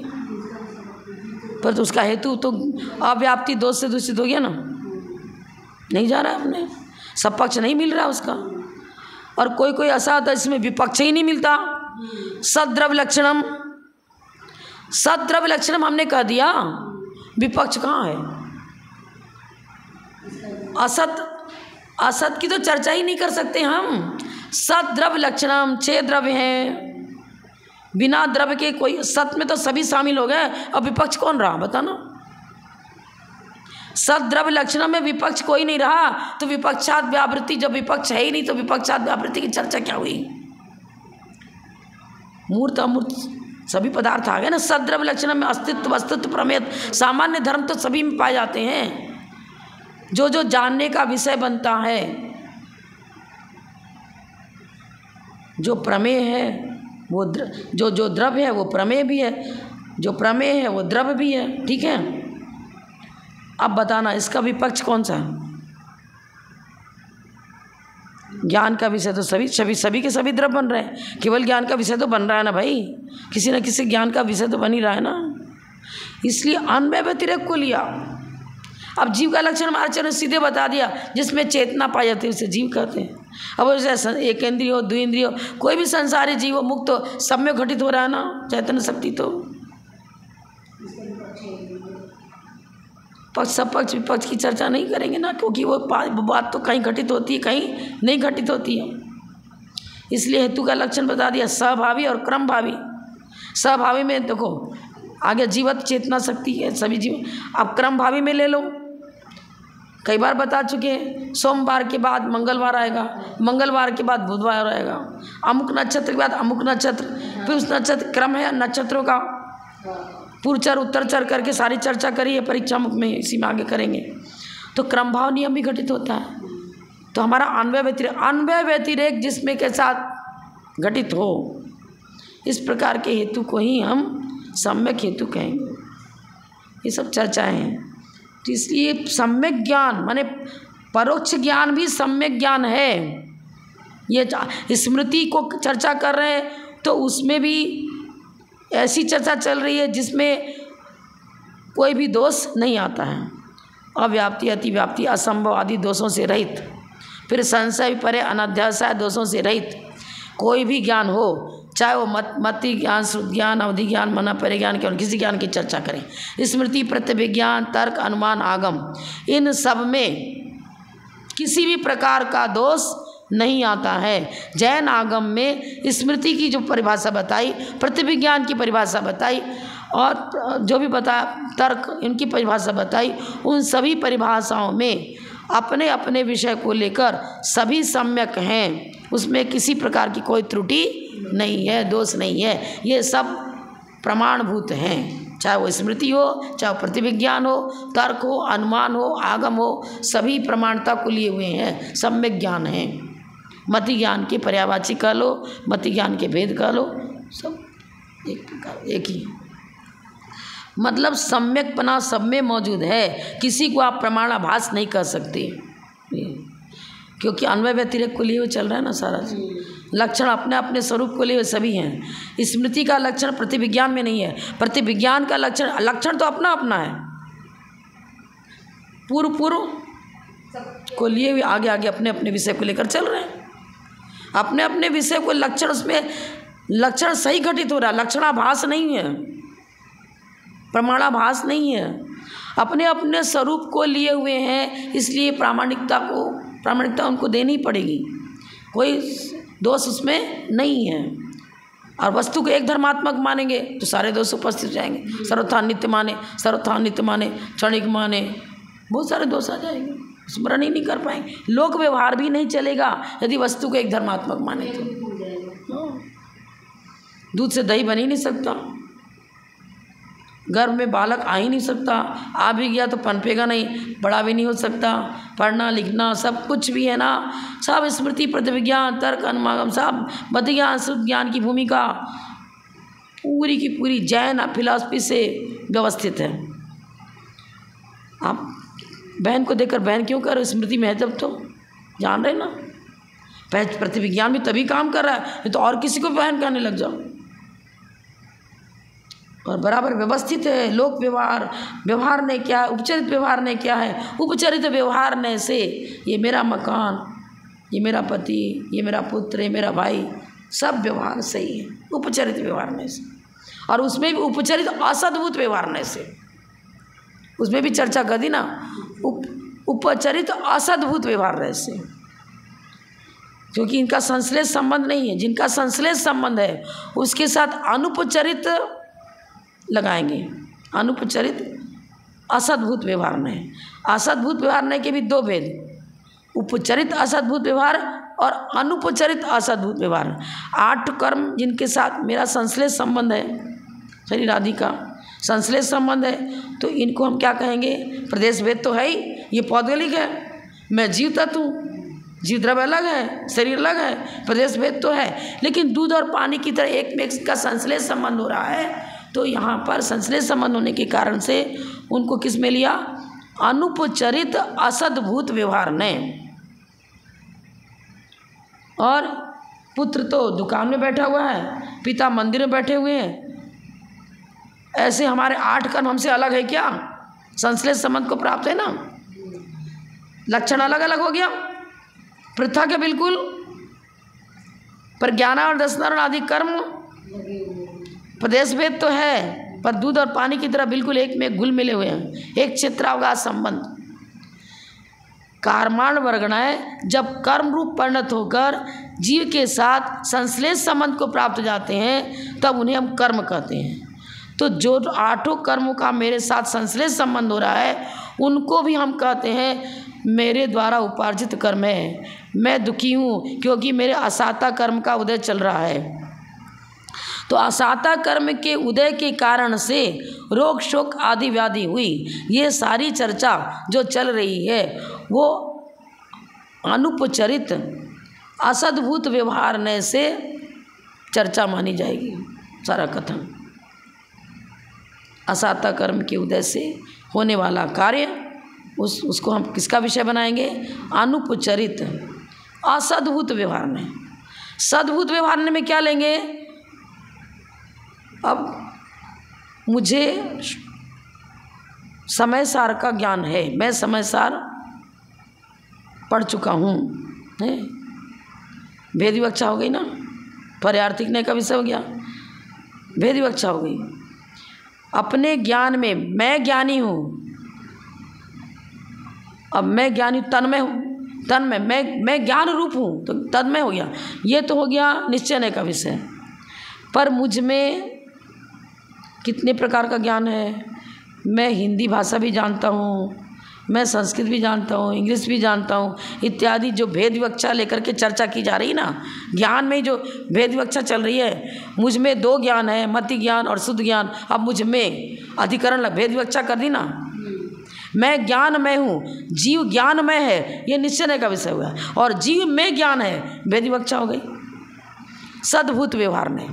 Speaker 1: पर तो उसका हेतु तो अव्याप्ति दोष से दूषित हो गया ना, नहीं जा रहा है अपने, सपक्ष नहीं मिल रहा उसका। और कोई कोई ऐसा होता है जिसमें विपक्ष ही नहीं मिलता। सद्रव लक्षणम, सद्रव लक्षणम हमने कह दिया, विपक्ष कहाँ है? असत, असत की तो चर्चा ही नहीं कर सकते हम। सद्रव लक्षणम, 6 द्रव्य हैं, बिना द्रव्य के कोई, सत में तो सभी शामिल हो गए, अब विपक्ष कौन रहा बताना? सद्रव्य लक्षणम में विपक्ष कोई नहीं रहा, तो विपक्षात व्यावृत्ति, जब विपक्ष है ही नहीं तो विपक्षात व्यावृत्ति की चर्चा क्या हुई? मूर्त अमूर्त सभी पदार्थ आ गए ना। सद्रव्य लक्षणम में अस्तित्व, वस्तुत्व, प्रमेय, सामान्य धर्म तो सभी में पाए जाते हैं। जो जो जानने का विषय बनता है, जो प्रमेय है वो जो द्रव्य है वो प्रमेय भी है, जो प्रमेय है वो द्रव्य भी है, ठीक है। अब बताना इसका विपक्ष कौन सा है? ज्ञान का विषय तो सभी के सभी द्रव्य बन रहे हैं, केवल ज्ञान का विषय तो बन रहा है ना भाई, किसी न किसी ज्ञान का विषय तो बन ही रहा है ना, इसलिए अन्वय व्यतिरेक को लिया। अब जीव का लक्षण महाराज ने सीधे बता दिया, जिसमें चेतना पाई जाती है उसे जीव कहते हैं। अब जैसे एक इंद्रिय हो, द्विइंद्रिय हो, कोई भी संसारी जीव हो, मुक्त हो, सब में घटित हो रहा है ना चैतन्य शक्ति। तो पक्ष सपक्ष विपक्ष की चर्चा नहीं करेंगे ना, क्योंकि वो बात तो कहीं घटित होती है, कहीं नहीं घटित होती है। इसलिए हेतु का लक्षण बता दिया, सहभावी और क्रमभावी। सहभावी में देखो आगे जीवत चेतना शक्ति है सभी जीव। अब क्रमभावी में ले लो, कई बार बता चुके हैं, सोमवार के बाद मंगलवार आएगा, मंगलवार के बाद बुधवार आएगा, अमुक नक्षत्र के बाद अमुक नक्षत्र, फिर उस नक्षत्र क्रम है नक्षत्रों का, पूर्वचर उत्तरचर करके सारी चर्चा करिए परीक्षा मुख में, इसी में आगे करेंगे। तो क्रमभाव नियम भी घटित होता है। तो हमारा अन्वय व्यतिरेक जिसमें के साथ घटित हो, इस प्रकार के हेतु को ही हम सम्यक हेतु कहेंगे। ये सब चर्चाएं हैं। तो इसलिए सम्यक ज्ञान माने परोक्ष ज्ञान भी सम्यक ज्ञान है। ये स्मृति को चर्चा कर रहे हैं तो उसमें भी ऐसी चर्चा चल रही है जिसमें कोई भी दोष नहीं आता है, अव्याप्ति, अतिव्याप्ति, असंभव आदि दोषों से रहित, फिर संशय परे अनध्याय दोषों से रहित कोई भी ज्ञान हो, चाहे वो मति ज्ञान, श्रुत ज्ञान, अवधि ज्ञान, मना परिज्ञान के किसी ज्ञान की चर्चा करें, स्मृति, प्रत्यभिज्ञान, तर्क, अनुमान, आगम, इन सब में किसी भी प्रकार का दोष नहीं आता है। जैन आगम में स्मृति की जो परिभाषा बताई, प्रतिविज्ञान की परिभाषा बताई और जो भी बताया तर्क, इनकी परिभाषा बताई, उन सभी परिभाषाओं में अपने अपने विषय को लेकर सभी सम्यक हैं, उसमें किसी प्रकार की कोई त्रुटि नहीं है, दोष नहीं है। ये सब प्रमाणभूत हैं, चाहे वो स्मृति हो, चाहे वो प्रतिविज्ञान हो, तर्क हो, अनुमान हो, आगम हो, सभी प्रमाणता को लिए हुए हैं, सम्यक ज्ञान है। मति ज्ञान के पर्यायवाची कह लो, मति ज्ञान के भेद कह लो, सब एक प्रकार एक ही, मतलब सम्यकपना सब में मौजूद है। किसी को आप प्रमाणाभास नहीं कर सकते, क्योंकि अन्वय व्यतिरेक को लिए हुए चल रहा है ना सारा। लक्षण अपने अपने स्वरूप को लिए हुए सभी हैं। स्मृति का लक्षण प्रतिविज्ञान में नहीं है, प्रतिविज्ञान का लक्षण तो अपना अपना है, पूर्व को लिए हुए आगे आगे अपने अपने विषय को लेकर चल रहे हैं, अपने अपने विषय को लक्षण, उसमें लक्षण सही घटित हो रहा है, लक्षणाभास नहीं है, प्रमाणाभास नहीं है, अपने अपने स्वरूप को लिए हुए हैं। इसलिए प्रामाणिकता उनको देनी पड़ेगी, कोई दोष उसमें नहीं है। और वस्तु को एक धर्मात्मक मानेंगे तो सारे दोष उपस्थित हो जाएंगे। सर्वथा नित्य माने, क्षणिक माने, बहुत सारे दोष आ जाएंगे, स्मरण ही नहीं कर पाएंगे। लोक व्यवहार भी नहीं चलेगा यदि वस्तु को एक धर्मात्मक माने तो। दूध से दही बन ही नहीं सकता, गर्भ में बालक आ ही नहीं सकता, आ भी गया तो पनपेगा नहीं, बड़ा भी नहीं हो सकता। पढ़ना लिखना सब कुछ भी है ना, सब स्मृति प्रतिविज्ञान तर्क अनुमागम सब बद ज्ञान शुद्ध ज्ञान की भूमिका पूरी की पूरी जैन फिलॉसफी से व्यवस्थित है। आप बहन को देखकर बहन क्यों कर, स्मृति में है जब तो जान रहे ना। प्रतिविज्ञान भी तभी काम कर रहा है, तो और किसी को बहन कहने लग जाओ। और बराबर व्यवस्थित है। लोक व्यवहार ने क्या है, उपचरित व्यवहार ने क्या है। उपचरित व्यवहार ने से ये मेरा मकान, ये मेरा पति, ये मेरा पुत्र, ये मेरा भाई, सब व्यवहार सही है उपचरित व्यवहार ने से। और उसमें भी उपचरित असद्भुत व्यवहार ने से, उसमें भी चर्चा कर दी ना, उपचरित असद्भुत व्यवहार ने से, क्योंकि इनका संश्लेष संबंध नहीं है। जिनका संश्लेष संबंध है उसके साथ अनुपचरित लगाएंगे। अनुपचरित असद्भुत व्यवहार नहीं। असद्भुत व्यवहार नहीं के भी दो भेद, उपचरित असद्भुत व्यवहार और अनुपचरित असद्भुत व्यवहार। 8 कर्म जिनके साथ मेरा संश्लेष संबंध है, शरीर आदि का संश्लेष संबंध है, तो इनको हम क्या कहेंगे, प्रदेश भेद तो है ही, ये पौद्गलिक है। मैं जीव तत्व हूँ, जीव द्रव्य अलग है, शरीर अलग है, प्रदेश भेद तो है, लेकिन दूध और पानी की तरह एक में एक का संश्लेष संबंध हो रहा है। तो यहाँ पर संश्लेष संबंध होने के कारण से उनको किस में लिया, अनुपचरित असद्भुत व्यवहार ने। और पुत्र तो दुकान में बैठा हुआ है, पिता मंदिर में बैठे हुए हैं, ऐसे हमारे 8 कर्म हमसे अलग है क्या, संश्लेष संबंध को प्राप्त है ना। लक्षण अलग अलग हो गया, पृथक है बिल्कुल, पर ज्ञाना और दर्शनारण आदि कर्म प्रदेश भेद तो है, पर दूध और पानी की तरह बिल्कुल एक में घुल मिले हुए हैं, एक क्षेत्रावकाश संबंध। कर्माण वर्गणाएं जब कर्म रूप परिणत होकर जीव के साथ संश्लेष संबंध को प्राप्त जाते हैं, तब उन्हें हम कर्म कहते हैं। तो जो 8 कर्मों का मेरे साथ संश्लेष संबंध हो रहा है, उनको भी हम कहते हैं मेरे द्वारा उपार्जित कर्म है। मैं दुखी हूँ क्योंकि मेरे असाता कर्म का उदय चल रहा है। तो असाता कर्म के उदय के कारण से रोग शोक आदि व्याधि हुई। ये सारी चर्चा जो चल रही है वो अनुपचरित असद्भुत व्यवहार ने से चर्चा मानी जाएगी। सारा कथन असाता कर्म के उदय से होने वाला कार्य, उसको हम किसका विषय बनाएंगे, अनुपचरित असद्भुत व्यवहार ने। सद्भुत व्यवहार में क्या लेंगे, अब मुझे समय सार का ज्ञान है, मैं समय सार पढ़ चुका हूँ, भेद विवक्षा हो गई ना, पर्यार्थिक का विषय हो गया, भेद विवक्षा हो गई। अपने ज्ञान में मैं ज्ञानी हूँ, अब मैं ज्ञानी तन्मय हूँ, तन्मय मैं ज्ञान रूप हूँ, तो तन्मय हो गया। ये तो हो गया निश्चय का विषय। पर मुझ में कितने प्रकार का ज्ञान है, मैं हिंदी भाषा भी जानता हूँ, मैं संस्कृत भी जानता हूँ, इंग्लिश भी जानता हूँ, इत्यादि जो भेद विवक्षा लेकर के चर्चा की जा रही ना, ज्ञान में जो भेद विवक्षा चल रही है, मुझ में 2 ज्ञान है, मति ज्ञान और शुद्ध ज्ञान। अब मुझ में अधिकरण भेद विवक्षा कर दी ना, मैं ज्ञान में हूँ, जीव ज्ञान में है, ये निश्चय का विषय हुआ है, और जीव में ज्ञान है, भेद विवक्षा हो गई। सद्भुत व्यवहार ने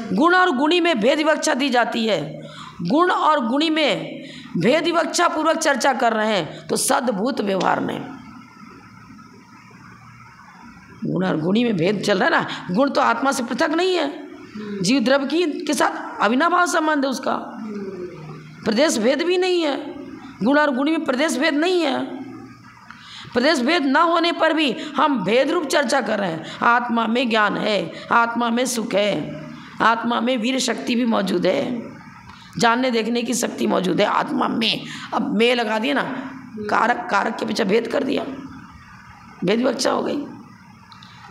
Speaker 1: गुण और गुणी में भेद विवक्षा दी जाती है, गुण और गुणी में भेद विवक्षा पूर्वक चर्चा कर रहे हैं, तो सद्भुत व्यवहार ने। गुण और गुणी में भेद चल रहा है ना, गुण तो आत्मा से पृथक नहीं है, जीव द्रव्य की के साथ अविनाभाव संबंध है उसका, प्रदेश भेद भी नहीं है, गुण और गुणी में प्रदेश भेद नहीं है। प्रदेश भेद न होने पर भी हम भेद रूप चर्चा कर रहे हैं। आत्मा में ज्ञान है, आत्मा में सुख है, आत्मा में वीर शक्ति भी मौजूद है, जानने देखने की शक्ति मौजूद है आत्मा में। अब में लगा दिया ना, कारक के पीछे भेद कर दिया, भेद विवक्षा हो गई।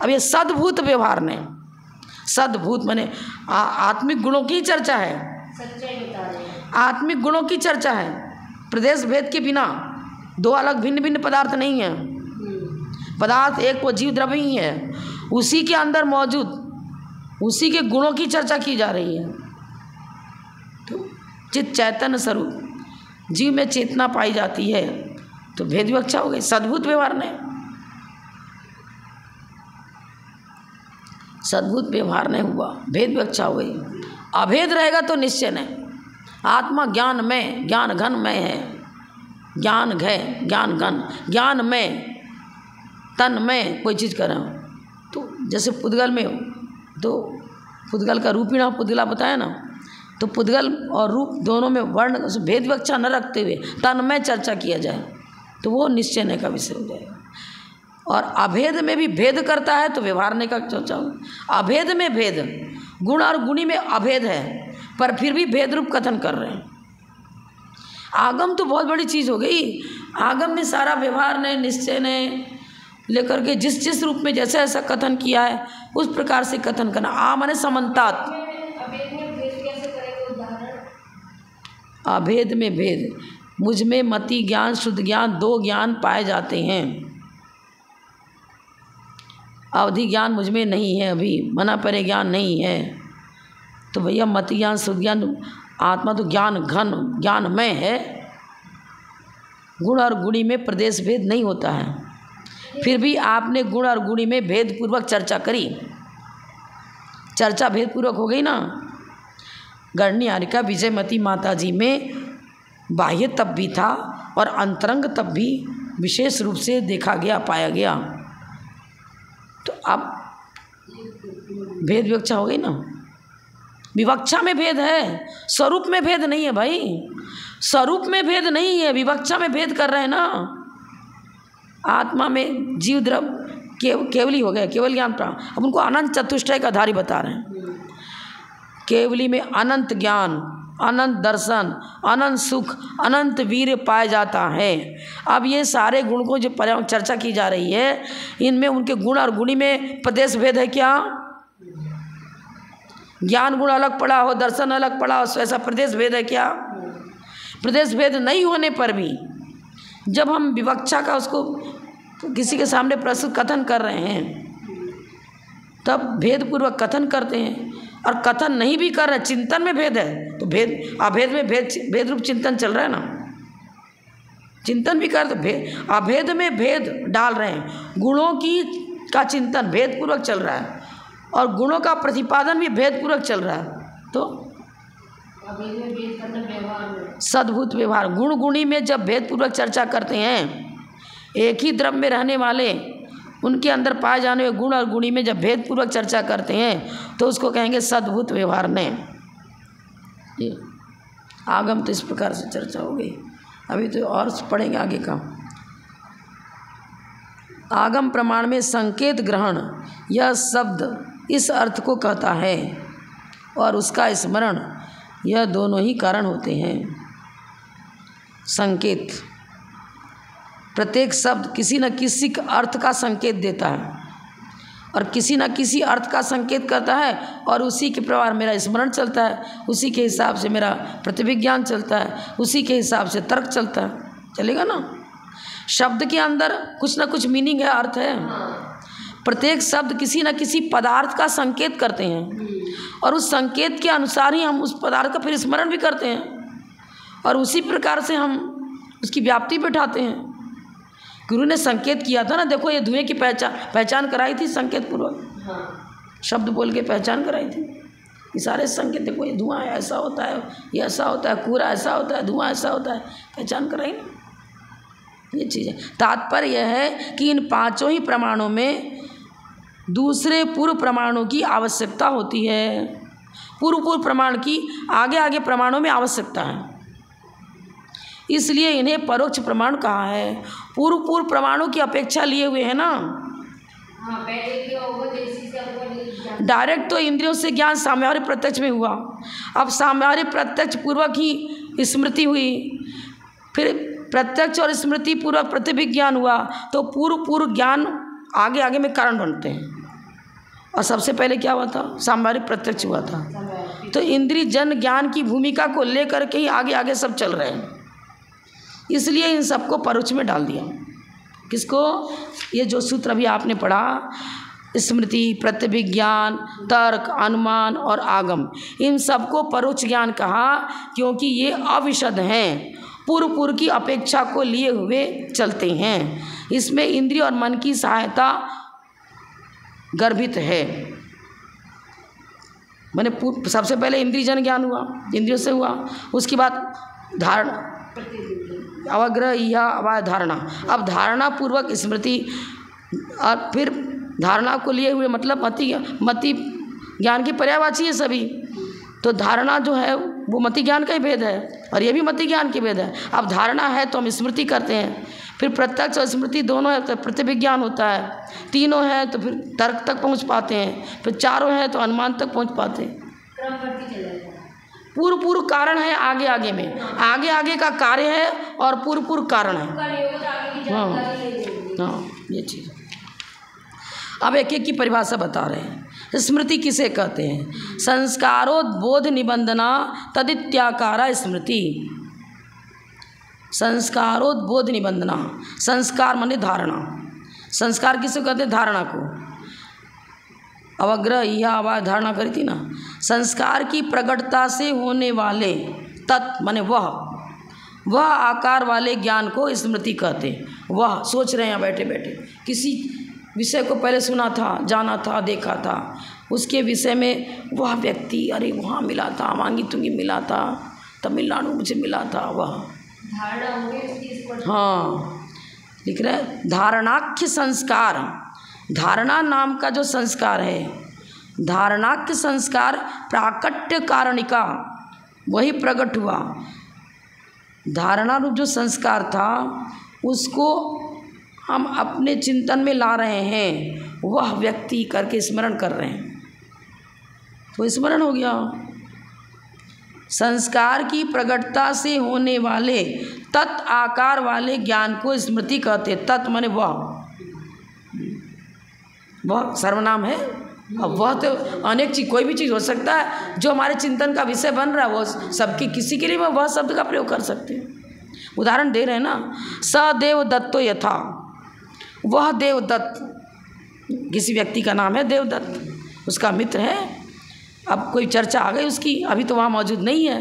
Speaker 1: अब ये सद्भूत व्यवहार ने, सद्भूत माने आत्मिक गुणों की चर्चा है, आत्मिक गुणों की चर्चा है। प्रदेश भेद के बिना 2 अलग भिन्न भिन्न पदार्थ नहीं है, पदार्थ एक वो जीव द्रव्य ही है, उसी के अंदर मौजूद उसी के गुणों की चर्चा की जा रही है। तो चित चैतन्य स्वरूप जीव में चेतना पाई जाती है, तो भेद विवक्षा हो गई। सद्भूत व्यवहार नहीं, सद्भूत व्यवहार नहीं हुआ, भेद विवक्षा हो गई। अभेद रहेगा तो निश्चय नहीं। आत्मा ज्ञान में, ज्ञान घन में है, ज्ञान घय ज्ञान घन, ज्ञान में तन में कोई चीज़ कर रहा हूँ। तो जैसे पुद्गल में, तो पुद्गल का रूपिणा पुद्गला बताया ना, तो पुद्गल और रूप दोनों में वर्ण भेद विवक्षा न रखते हुए तन में चर्चा किया जाए तो वो निश्चय का विषय हो जाएगा। और अभेद में भी भेद करता है तो व्यवहारने का चर्चा होगा। अभेद में भेद, गुण और गुणी में अभेद है, पर फिर भी भेद रूप कथन कर रहे हैं। आगम तो बहुत बड़ी चीज़ हो गई। आगम में सारा व्यवहार ने, निश्चय ने लेकर के जिस जिस रूप में जैसा ऐसा कथन किया है उस प्रकार से कथन करना। माने समन्तात। अभेद में भेद, मुझ में मति ज्ञान शुद्ध ज्ञान दो ज्ञान पाए जाते हैं। अवधि ज्ञान मुझ में नहीं है, अभी मना परे ज्ञान नहीं है। तो भैया मति ज्ञान शुद्ध ज्ञान, आत्मा तो ज्ञान घन ज्ञान में है। गुण और गुणी में प्रदेश भेद नहीं होता है। फिर भी आपने गुण और गुणी में भेद पूर्वक चर्चा करी, चर्चा भेद पूर्वक हो गई ना। गणनिहारिका विजयमती माता जी में बाह्य तब भी था और अंतरंग तब भी विशेष रूप से देखा गया, पाया गया। तो अब भेद विवक्षा हो गई ना। विवक्षा में भेद है, स्वरूप में भेद नहीं है भाई। स्वरूप में भेद नहीं है, विवक्षा में भेद कर रहे हैं ना। आत्मा में जीव द्रव केवली हो गया, केवल ज्ञान प्राण। अब उनको अनंत चतुष्टय का आधारी बता रहे हैं। केवली में अनंत ज्ञान, अनंत दर्शन, अनंत सुख, अनंत वीर पाया जाता है। अब ये सारे गुण को जो चर्चा की जा रही है, इनमें उनके गुण और गुणी में प्रदेश भेद है क्या? ज्ञान गुण अलग पड़ा हो, दर्शन अलग पड़ा हो, ऐसा प्रदेश भेद है क्या? प्रदेश भेद नहीं होने पर भी जब हम विवक्षा का उसको किसी के सामने प्रस्तुत कथन कर रहे हैं तब भेदपूर्वक कथन करते हैं। और कथन नहीं भी कर रहे, चिंतन में भेद है तो भेद, अभेद में भेद रूप चिंतन चल रहा है ना। चिंतन भी कर तो भेद, अभेद में भेद डाल रहे हैं। गुणों की का चिंतन भेदपूर्वक चल रहा है और गुणों का प्रतिपादन भी भेदपूर्वक चल रहा है। तो सद्भूत व्यवहार, गुण गुणी में जब भेदपूर्वक चर्चा करते हैं, एक ही द्रव्य में रहने वाले उनके अंदर पाए जाने वाले गुण और गुणी में जब भेदपूर्वक चर्चा करते हैं तो उसको कहेंगे सद्भूत व्यवहार ने। आगम तो इस प्रकार से चर्चा हो गई। अभी तो और पढ़ेंगे आगे का। आगम प्रमाण में संकेत ग्रहण, यह शब्द इस अर्थ को कहता है और उसका स्मरण, यह दोनों ही कारण होते हैं। संकेत, प्रत्येक शब्द किसी न किसी अर्थ का संकेत देता है और किसी न किसी अर्थ का संकेत करता है और उसी के प्रकार मेरा स्मरण चलता है, उसी के हिसाब से मेरा प्रतिविज्ञान चलता है, उसी के हिसाब से तर्क चलता है। चलेगा ना। शब्द के अंदर कुछ ना कुछ मीनिंग है, अर्थ है। प्रत्येक शब्द किसी न किसी पदार्थ का संकेत करते हैं और उस संकेत के अनुसार ही हम उस पदार्थ का फिर स्मरण भी करते हैं और उसी प्रकार से हम उसकी व्याप्ति बिठाते हैं। गुरु ने संकेत किया था ना, देखो ये धुएं की पहचान कराई थी संकेत पूर्वक। शब्द बोल के पहचान कराई थी। ये सारे संकेत, देखो ये धुआं ऐसा होता है, ये ऐसा होता है, कूड़ा ऐसा होता है, धुआं ऐसा होता है, पहचान कराई ना। ये चीज़ है। तात्पर्य यह है कि इन पांचों ही प्रमाणों में दूसरे पूर्व प्रमाणों की आवश्यकता होती है। पूर्व प्रमाण की आगे आगे प्रमाणों में आवश्यकता है, इसलिए इन्हें परोक्ष प्रमाण कहा है। पूर्व प्रमाणों की अपेक्षा लिए हुए है ना। डायरेक्ट तो इंद्रियों से ज्ञान साम्यावहारिक प्रत्यक्ष में हुआ। अब साम्यावहारिक प्रत्यक्ष पूर्वक ही स्मृति हुई, फिर प्रत्यक्ष और स्मृति पूर्वक प्रतिभिज्ञान हुआ, तो पूर्व ज्ञान आगे आगे में कारण बनते हैं। और सबसे पहले क्या हुआ था? साम्यावहारिक प्रत्यक्ष हुआ था। तो इंद्रिय जन ज्ञान की भूमिका को लेकर के ही आगे आगे सब चल रहे हैं, इसलिए इन सबको परोक्ष में डाल दिया। किसको? ये जो सूत्र अभी आपने पढ़ा, स्मृति, प्रत्यभिज्ञान, तर्क, अनुमान और आगम, इन सबको परोक्ष ज्ञान कहा क्योंकि ये अविशद हैं, पूर्व की अपेक्षा को लिए हुए चलते हैं। इसमें इंद्रिय और मन की सहायता गर्भित है। मैंने सबसे पहले इंद्रियजन ज्ञान हुआ, इंद्रियों से हुआ, उसके बाद धारणा, अवग्रह या अवाय धारणा, अब धारणा पूर्वक स्मृति, और फिर धारणा को लिए हुए मतलब मति ज्ञान की पर्यायवाची है सभी। तो धारणा जो है वो मति ज्ञान का ही भेद है और ये भी मति ज्ञान की भेद है। अब धारणा है तो हम स्मृति करते हैं, फिर प्रत्यक्ष और स्मृति दोनों है तो प्रतिविज्ञान होता है, तीनों है तो फिर तर्क तक पहुंच पाते हैं, फिर चारों है तो अनुमान तक पहुंच पाते हैं। पूर्व कारण है, आगे आगे में, आगे आगे का कार्य है और पूर्व कारण है। हाँ, ये चीज़। अब एक एक की परिभाषा बता रहे हैं। स्मृति किसे कहते हैं? संस्कारोद्बोध निबंधना तदित्याकारा स्मृति। संस्कारोद्बोध निबंधना, संस्कार माने धारणा। संस्कार किसे कहते हैं? धारणा को। अवग्रह या अवाय धारणा करी थी ना। संस्कार की प्रकटता से होने वाले तत् माने वह आकार वाले ज्ञान को स्मृति कहते हैं। वह सोच रहे हैं बैठे बैठे, किसी विषय को पहले सुना था, जाना था, देखा था, उसके विषय में वह व्यक्ति, अरे वहाँ मिला था, मांगी तुंगी मिला था, तमिलनाडु मुझे मिला था, वह धारणा हो गई। हाँ, लिख रहे धारणाख्य संस्कार। धारणा नाम का जो संस्कार है, धारणाख्य संस्कार प्राकट्य कारणिका, वही प्रकट हुआ। धारणा रूप जो संस्कार था उसको हम अपने चिंतन में ला रहे हैं, वह व्यक्ति करके स्मरण कर रहे हैं, तो स्मरण हो गया। संस्कार की प्रकटता से होने वाले तत् आकार वाले ज्ञान को स्मृति कहते। तत् माने वह सर्वनाम है। अब वह तो अनेक चीज, कोई भी चीज़ हो सकता है जो हमारे चिंतन का विषय बन रहा है, वो सबकी किसी के लिए वह शब्द का प्रयोग कर सकते हैं। उदाहरण दे रहे हैं ना, स देवदत्तो यथा, वह देवदत्त, किसी व्यक्ति का नाम है देवदत्त, उसका मित्र है। अब कोई चर्चा आ गई उसकी, अभी तो वहाँ मौजूद नहीं है,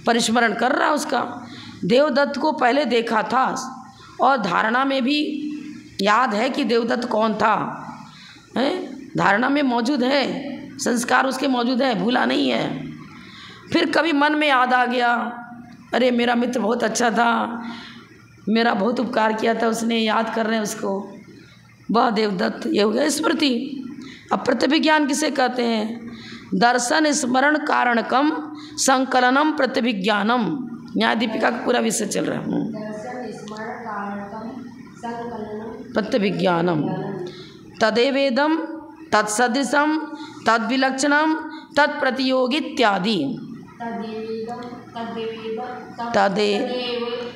Speaker 1: परिस्मरण कर रहा है उसका। देवदत्त को पहले देखा था और धारणा में भी याद है कि देवदत्त कौन था, है धारणा में मौजूद है, संस्कार उसके मौजूद है, भूला नहीं है। फिर कभी मन में याद आ गया, अरे मेरा मित्र बहुत अच्छा था, मेरा बहुत उपकार किया था उसने, याद कर रहे हैं उसको, वह देवदत्त। ये हो गया स्मृति। अब प्रतिभिज्ञान किसे कहते हैं? दर्शन स्मरण कारणकम संकलनम प्रतिभिज्ञानम। न्याय दीपिका का पूरा विषय चल रहा है। प्रतिभिज्ञानम तदेवेदम तत्सदृशम तद्विलक्षणम तत्प्रतियोगित्यादि।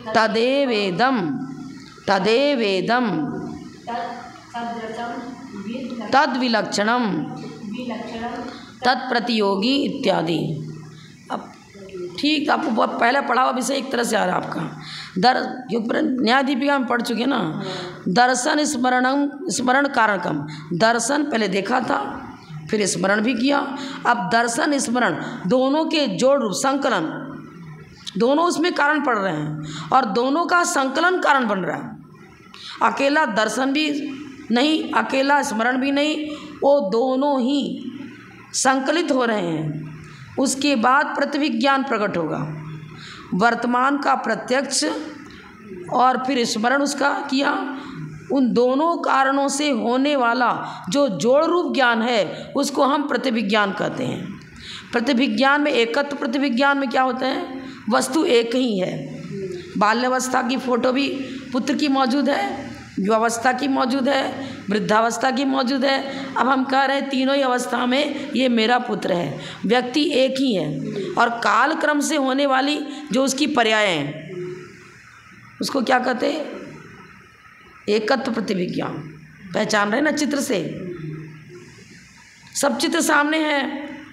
Speaker 1: तदेवेदम तद्विलक्षणम तत्प्रतियोगी इत्यादि। अब ठीक, आपको बहुत पहले पढ़ा हुआ विषय एक तरह से आ रहा है आपका। क्योंकि न्याय दीपिका में पढ़ चुके ना। दर्शन स्मरण कारणकम, दर्शन पहले देखा था, फिर स्मरण भी किया। अब दर्शन स्मरण दोनों के जोड़ रूप संकलन, दोनों उसमें कारण पड़ रहे हैं और दोनों का संकलन कारण बन रहा है। अकेला दर्शन भी नहीं, अकेला स्मरण भी नहीं, वो दोनों ही संकलित हो रहे हैं। उसके बाद प्रतिभिज्ञान प्रकट होगा, वर्तमान का प्रत्यक्ष और फिर स्मरण उसका किया। उन दोनों कारणों से होने वाला जो जोड़ रूप ज्ञान है उसको हम प्रतिभिज्ञान कहते हैं। प्रतिभिज्ञान में एकत्व प्रतिभिज्ञान में क्या होता है? वस्तु एक ही है। बाल्यावस्था की फोटो भी पुत्र की मौजूद है, युवावस्था की मौजूद है, वृद्धावस्था की मौजूद है। अब हम कह रहे हैं तीनों ही अवस्था में ये मेरा पुत्र है। व्यक्ति एक ही है और काल क्रम से होने वाली जो उसकी पर्याय हैं उसको क्या कहते हैं? एकत्व प्रतिभिज्ञान। पहचान रहे ना चित्र से, सब चित्र सामने हैं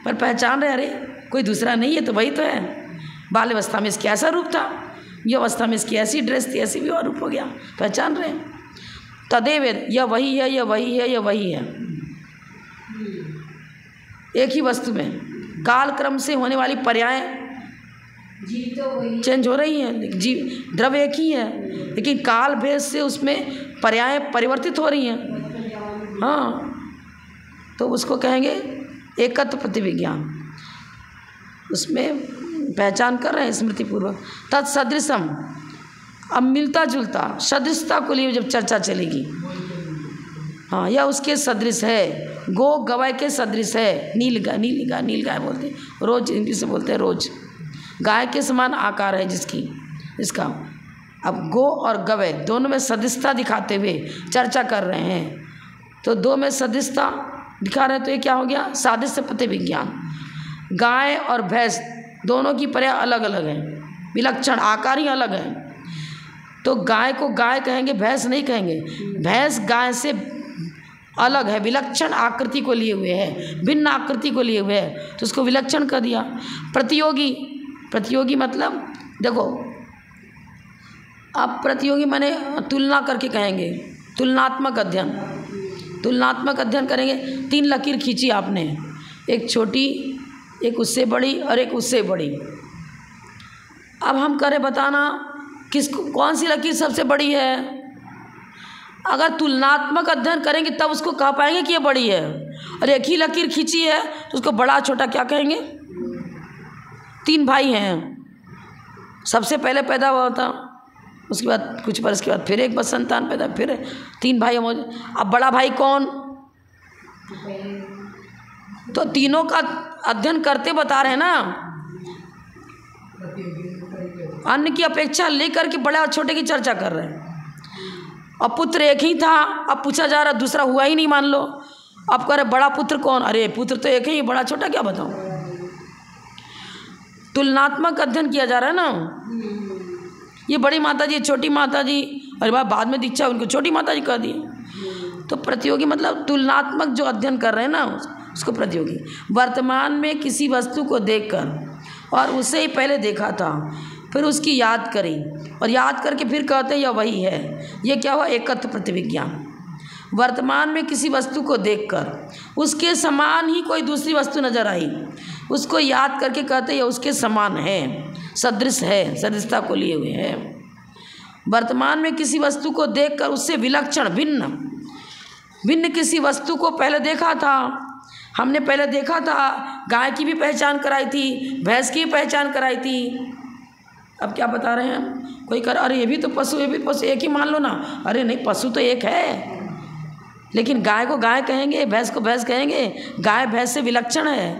Speaker 1: पर पहचान रहे, अरे कोई दूसरा नहीं है तो वही तो है। बाल्यावस्था में इसकी ऐसा रूप था, युवावस्था में इसकी ऐसी ड्रेस थी, ऐसी भी और रूप हो गया, पहचान रहे हैं। तदेव, यह वही है, यह वही है, यह वही है। एक ही वस्तु में काल क्रम से होने वाली पर्याय चेंज हो रही हैं। जीव द्रव्य एक ही है, लेकिन काल भेद से उसमें पर्याय परिवर्तित हो रही हैं। हाँ, तो उसको कहेंगे एकत्व प्रतिविज्ञान। उसमें पहचान कर रहे हैं स्मृति पूर्वक। तत्सदृशम, अब मिलता जुलता सदृशता को लिए जब चर्चा चलेगी, हाँ, यह उसके सदृश है। गो गवाय के सदृश है। नील गाय बोलते हैं, रोज इंग्लिश से बोलते हैं रोज। गाय के समान आकार है इसका। अब गो और गवय दोनों में सदृशता दिखाते हुए चर्चा कर रहे हैं। तो दो में सदृशता दिखा रहे हैं, तो ये क्या हो गया? सादृश्य प्रतिविज्ञान। गाय और भैंस दोनों की पर्याय अलग अलग हैं, विलक्षण आकार ही अलग है। तो गाय को गाय कहेंगे, भैंस नहीं कहेंगे। भैंस गाय से अलग है, विलक्षण आकृति को लिए हुए है, भिन्न आकृति को लिए हुए है, तो उसको विलक्षण कर दिया। प्रतियोगी मतलब देखो, अब प्रतियोगी माने तुलना करके कहेंगे, तुलनात्मक अध्ययन करेंगे। 3 लकीर खींची आपने, एक छोटी, एक उससे बड़ी और एक उससे बड़ी। अब हम करें बताना कौन सी लकीर सबसे बड़ी है। अगर तुलनात्मक अध्ययन करेंगे तब उसको कह पाएंगे कि ये बड़ी है। और एक ही लकीर खींची है तो उसको बड़ा छोटा क्या कहेंगे? 3 भाई हैं, सबसे पहले पैदा हुआ था, उसके बाद कुछ बरस के बाद फिर एक संतान पैदा, फिर 3 भाई मौजूद। अब बड़ा भाई कौन? तो तीनों का अध्ययन करते बता रहे हैं ना, अन्य की अपेक्षा लेकर के बड़े और छोटे की चर्चा कर रहे हैं। अब पुत्र एक ही था, अब पूछा जा रहा दूसरा हुआ ही नहीं, मान लो। अब कह रहे बड़ा पुत्र कौन? अरे पुत्र तो एक ही, बड़ा छोटा क्या बताऊं? तुलनात्मक अध्ययन किया जा रहा है ना। ये बड़ी माता जी, छोटी माता जी, अरे भाई बाद में दीक्षा उनको छोटी माता जी कह दी। तो प्रतियोगी मतलब तुलनात्मक जो अध्ययन कर रहे हैं ना, उसको प्रतियोगी। वर्तमान में किसी वस्तु को देखकर और उसे ही पहले देखा था, फिर उसकी याद करी और याद करके फिर कहते हैं यह वही है। ये क्या हुआ? एकत्व प्रतिविज्ञान। वर्तमान में किसी वस्तु को देखकर उसके समान ही कोई दूसरी वस्तु नजर आई, उसको याद करके कहते हैं यह उसके समान है, सदृश है, सदृशता को लिए हुए है। वर्तमान में किसी वस्तु को देखकर उससे विलक्षण भिन्न किसी वस्तु को पहले देखा था। हमने पहले देखा था, गाय की भी पहचान कराई थी, भैंस की भी पहचान कराई थी। अब क्या बता रहे हैं हम? कोई कर अरे ये भी तो पशु, ये भी पशु, एक ही मान लो ना। अरे नहीं, पशु तो एक है, लेकिन गाय को गाय कहेंगे, भैंस को भैंस कहेंगे। गाय भैंस से विलक्षण है,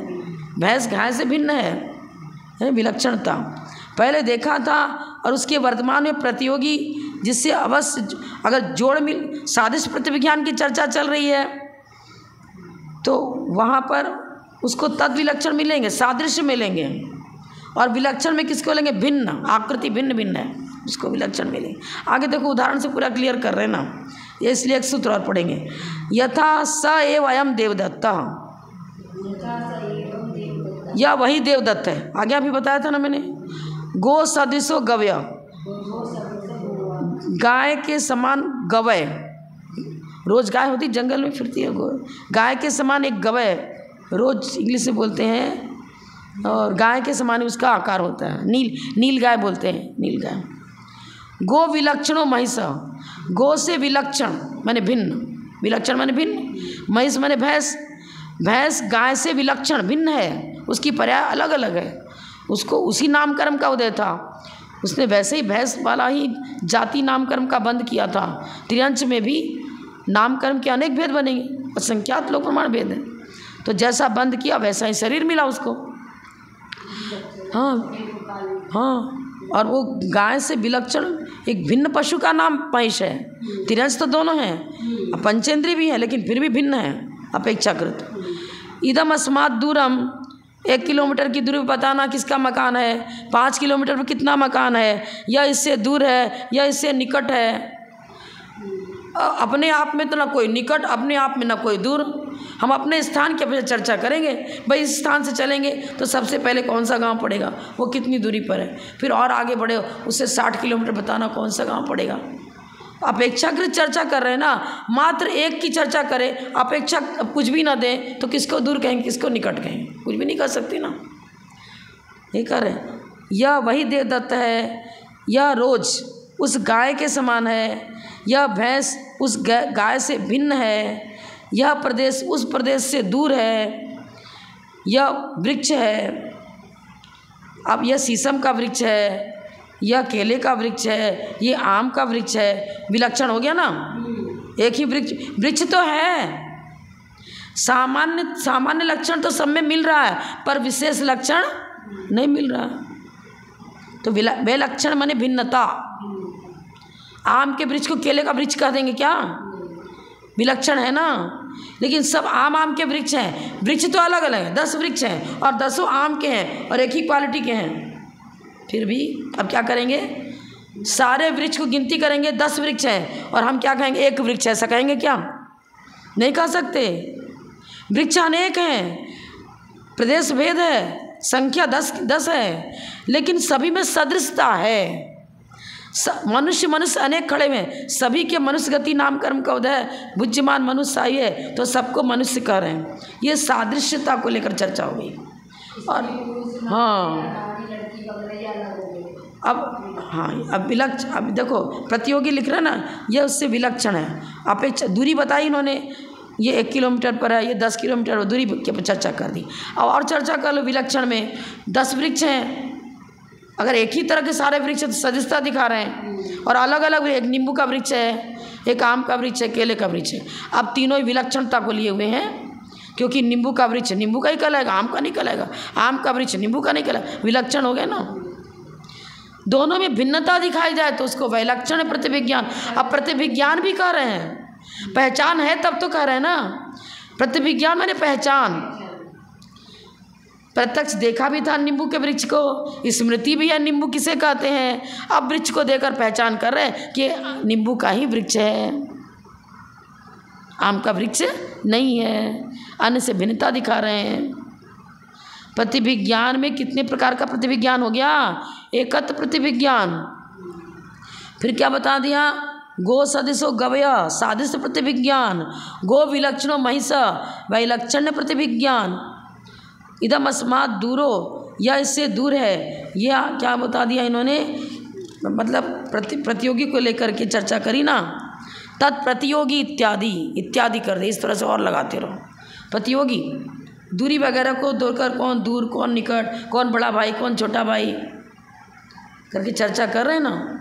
Speaker 1: भैंस गाय से भिन्न है विलक्षणता। पहले देखा था और उसके वर्तमान में प्रतियोगी, जिससे अवश्य अगर जोड़ मिल सादृश्य प्रतिविज्ञान की चर्चा चल रही है तो वहाँ पर उसको तद विलक्षण मिलेंगे, सादृश्य मिलेंगे। और विलक्षण में किसको लेंगे? भिन्न, आकृति भिन्न है, उसको विलक्षण मिलेंगे। आगे देखो, उदाहरण से पूरा क्लियर कर रहे हैं ना, ये इसलिए एक सूत्र और पढ़ेंगे। यथा स एव अयम देवदत्त, यह वही देवदत्त है। आगे अभी बताया था ना मैंने। गो सदृशो गवय, गाय के समान गवय, रोज गाय होती जंगल में फिरती है, गाय के समान एक गवय, रोज इंग्लिश से बोलते हैं, और गाय के समान उसका आकार होता है। नील गाय बोलते हैं, नील गाय। गो विलक्षणो महिष, गो से विलक्षण माने भिन्न, विलक्षण माने भिन्न। महिष माने भैंस, भैंस गाय से विलक्षण भिन्न है, उसकी पर्याय अलग अलग है। उसको उसी नामकर्म का उदय था, उसने वैसे ही भैंस वाला ही जाति नामकर्म का बंद किया था। त्रियंच में भी नामकर्म के अनेक भेद बनेंगे, असंख्यात लोक प्रमाण भेद हैं। तो जैसा बंद किया वैसा ही शरीर मिला उसको। हाँ, और वो गाय से विलक्षण एक भिन्न पशु का नाम महिष है। तिरंज तो दोनों हैं, पंचेंद्रीय भी है, लेकिन फिर भी भिन्न है अपेक्षाकृत। इदम अस्मात् दूरम, 1 किलोमीटर की दूरी पर बताना किसका मकान है, 5 किलोमीटर पर कितना मकान है, यह इससे दूर है, यह इससे निकट है। अपने आप में तो ना कोई निकट, अपने आप में ना कोई दूर। हम अपने स्थान की अपने चर्चा करेंगे। भाई इस स्थान से चलेंगे तो सबसे पहले कौन सा गांव पड़ेगा, वो कितनी दूरी पर है, फिर और आगे बढ़े उससे 60 किलोमीटर बताना कौन सा गांव पड़ेगा। अपेक्षाकृत चर्चा कर रहे हैं ना, मात्र एक की चर्चा करें, अपेक्षा कुछ भी ना दें तो किसको दूर कहेंगे, किसको निकट कहेंगे, कुछ भी नहीं कर सकती ना। ये कर रहे हैं, यह वही देवदत्त है, यह रोज उस गाय के समान है, यह भैंस उस गाय से भिन्न है, यह प्रदेश उस प्रदेश से दूर है, यह वृक्ष है, अब यह शीशम का वृक्ष है, यह केले का वृक्ष है, ये आम का वृक्ष है। विलक्षण हो गया ना, एक ही वृक्ष तो है, सामान्य लक्षण तो सब में मिल रहा है, पर विशेष लक्षण नहीं मिल रहा। तो विलक्षण माने भिन्नता। आम के वृक्ष को केले का वृक्ष कह देंगे क्या? विलक्षण है ना, लेकिन सब आम के वृक्ष हैं। वृक्ष तो अलग अलग है, 10 वृक्ष हैं और 10 आम के हैं और एक ही क्वालिटी के हैं। फिर भी अब क्या करेंगे, सारे वृक्ष को गिनती करेंगे, 10 वृक्ष हैं और हम क्या कहेंगे, एक वृक्ष है, ऐसा कहेंगे क्या? नहीं कह सकते। वृक्ष अनेक हैं, प्रदेश भेद है, संख्या 10 है, लेकिन सभी में सदृशता है। मनुष्य अनेक खड़े में, सभी के मनुष्य गति नाम कर्म का उदय, बुद्धिमान मनुष्य आई है तो सबको मनुष्य कह रहे हैं। ये सादृश्यता को लेकर चर्चा हो गई। और अब विलक्षण, अब देखो प्रतियोगी लिख रहे हैं ना, ये उससे विलक्षण है। अपेक्षा दूरी बताई इन्होंने, ये 1 किलोमीटर पर है, ये 10 किलोमीटर और दूरी की चर्चा कर दी। अब और चर्चा कर लो, विलक्षण में 10 वृक्ष हैं, अगर एक ही तरह के सारे वृक्ष तो सदस्यता दिखा रहे हैं, और अलग अलग, एक नींबू का वृक्ष है, एक आम का वृक्ष है, केले का वृक्ष है। अब तीनों ही विलक्षणता को लिए हुए हैं, क्योंकि नींबू का वृक्ष नींबू का ही कहलाएगा, आम का नहीं कहलाएगा, आम का वृक्ष नींबू का नहीं कहलाएगा, विलक्षण हो गया ना। दोनों में भिन्नता दिखाई जाए तो उसको विलक्षण प्रतिविज्ञान। अब प्रतिविज्ञान भी कह रहे हैं, पहचान है तब तो कह रहे हैं ना। प्रतिविज्ञान माने पहचान, प्रत्यक्ष देखा भी था नींबू के वृक्ष को, स्मृति भी है नींबू किसे कहते हैं। अब वृक्ष को देखकर पहचान कर रहे हैं कि नींबू का ही वृक्ष है, आम का वृक्ष नहीं है, अन्य से भिन्नता दिखा रहे हैं। प्रतिविज्ञान में कितने प्रकार का प्रतिविज्ञान हो गया, एकत्र प्रतिविज्ञान। फिर क्या बता दिया, गो सदृशो गवय सादृश्य प्रतिविज्ञान, गो विलक्षणो महिष वैलक्षण्य प्रतिविज्ञान, इदम अस्मात् दूरो, यह इससे दूर है। यह क्या बता दिया इन्होंने, मतलब प्रतियोगी को लेकर के चर्चा करी ना, तत्प्रतियोगी इत्यादि कर दे, इस तरह से और लगाते रहो। प्रतियोगी दूरी वगैरह को दोकर, कौन दूर कौन निकट, कौन बड़ा भाई कौन छोटा भाई करके चर्चा कर रहे हैं ना।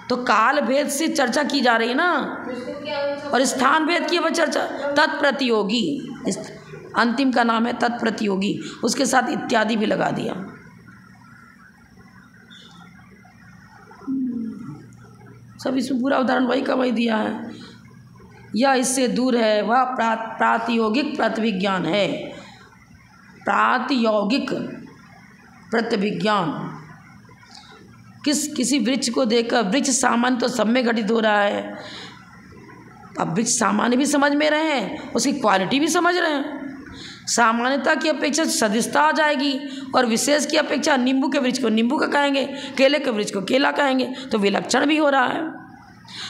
Speaker 1: तो काल भेद से चर्चा की जा रही है ना, और स्थान भेद की चर्चा। तत्प्रतियोगी अंतिम का नाम है तत्प्रतियोगी, उसके साथ इत्यादि भी लगा दिया। सब इसमें पूरा उदाहरण वही का वही दिया है। यह इससे दूर है, वह प्रातियोगिक प्रतिविज्ञान है। प्रातियोगिक प्रतिविज्ञान, किसी वृक्ष को देखकर, वृक्ष सामान्य तो सब में घटित हो रहा है। अब वृक्ष सामान्य भी समझ में रहे हैं, उसकी क्वालिटी भी समझ रहे हैं। सामान्यता की अपेक्षा सदस्यता आ जाएगी, और विशेष की अपेक्षा नींबू के वृक्ष को नींबू का कहेंगे, केले के वृक्ष को केला कहेंगे, तो विलक्षण भी हो रहा है।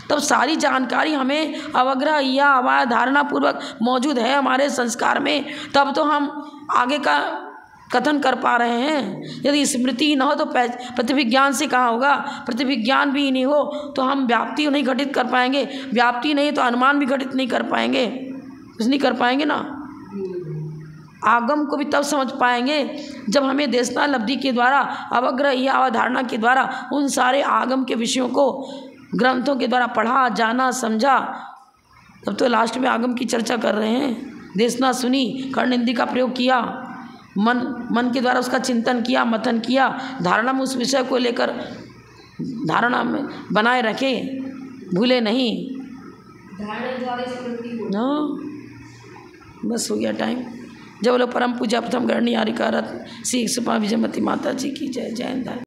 Speaker 1: तब सारी जानकारी हमें अवग्रह या अवधारणा पूर्वक मौजूद है हमारे संस्कार में, तब तो हम आगे का कथन कर पा रहे हैं। यदि स्मृति न हो तो प्रतिविज्ञान से कहाँ होगा, प्रतिविज्ञान भी नहीं हो तो हम व्याप्ति नहीं घटित कर पाएंगे, व्याप्ति नहीं तो अनुमान भी घटित नहीं कर पाएंगे, कुछ नहीं कर पाएंगे ना। आगम को भी तब समझ पाएंगे जब हमें देशनालब्धि के द्वारा, अवग्रह या अवधारणा के द्वारा उन सारे आगम के विषयों को ग्रंथों के द्वारा पढ़ा, जाना, समझा। तब तो लास्ट में आगम की चर्चा कर रहे हैं। देशना सुनी, कर्णेंद्रिय का प्रयोग किया, मन के द्वारा उसका चिंतन किया, मतन किया, धारणा में उस विषय को लेकर धारणा में बनाए रखे, भूले नहीं। बस हो गया टाइम। जब बोलो परम पूजा प्रथम गणनीय आर्यकारत श्री सुपा विजयमती माता जी की जय। जय हिंद।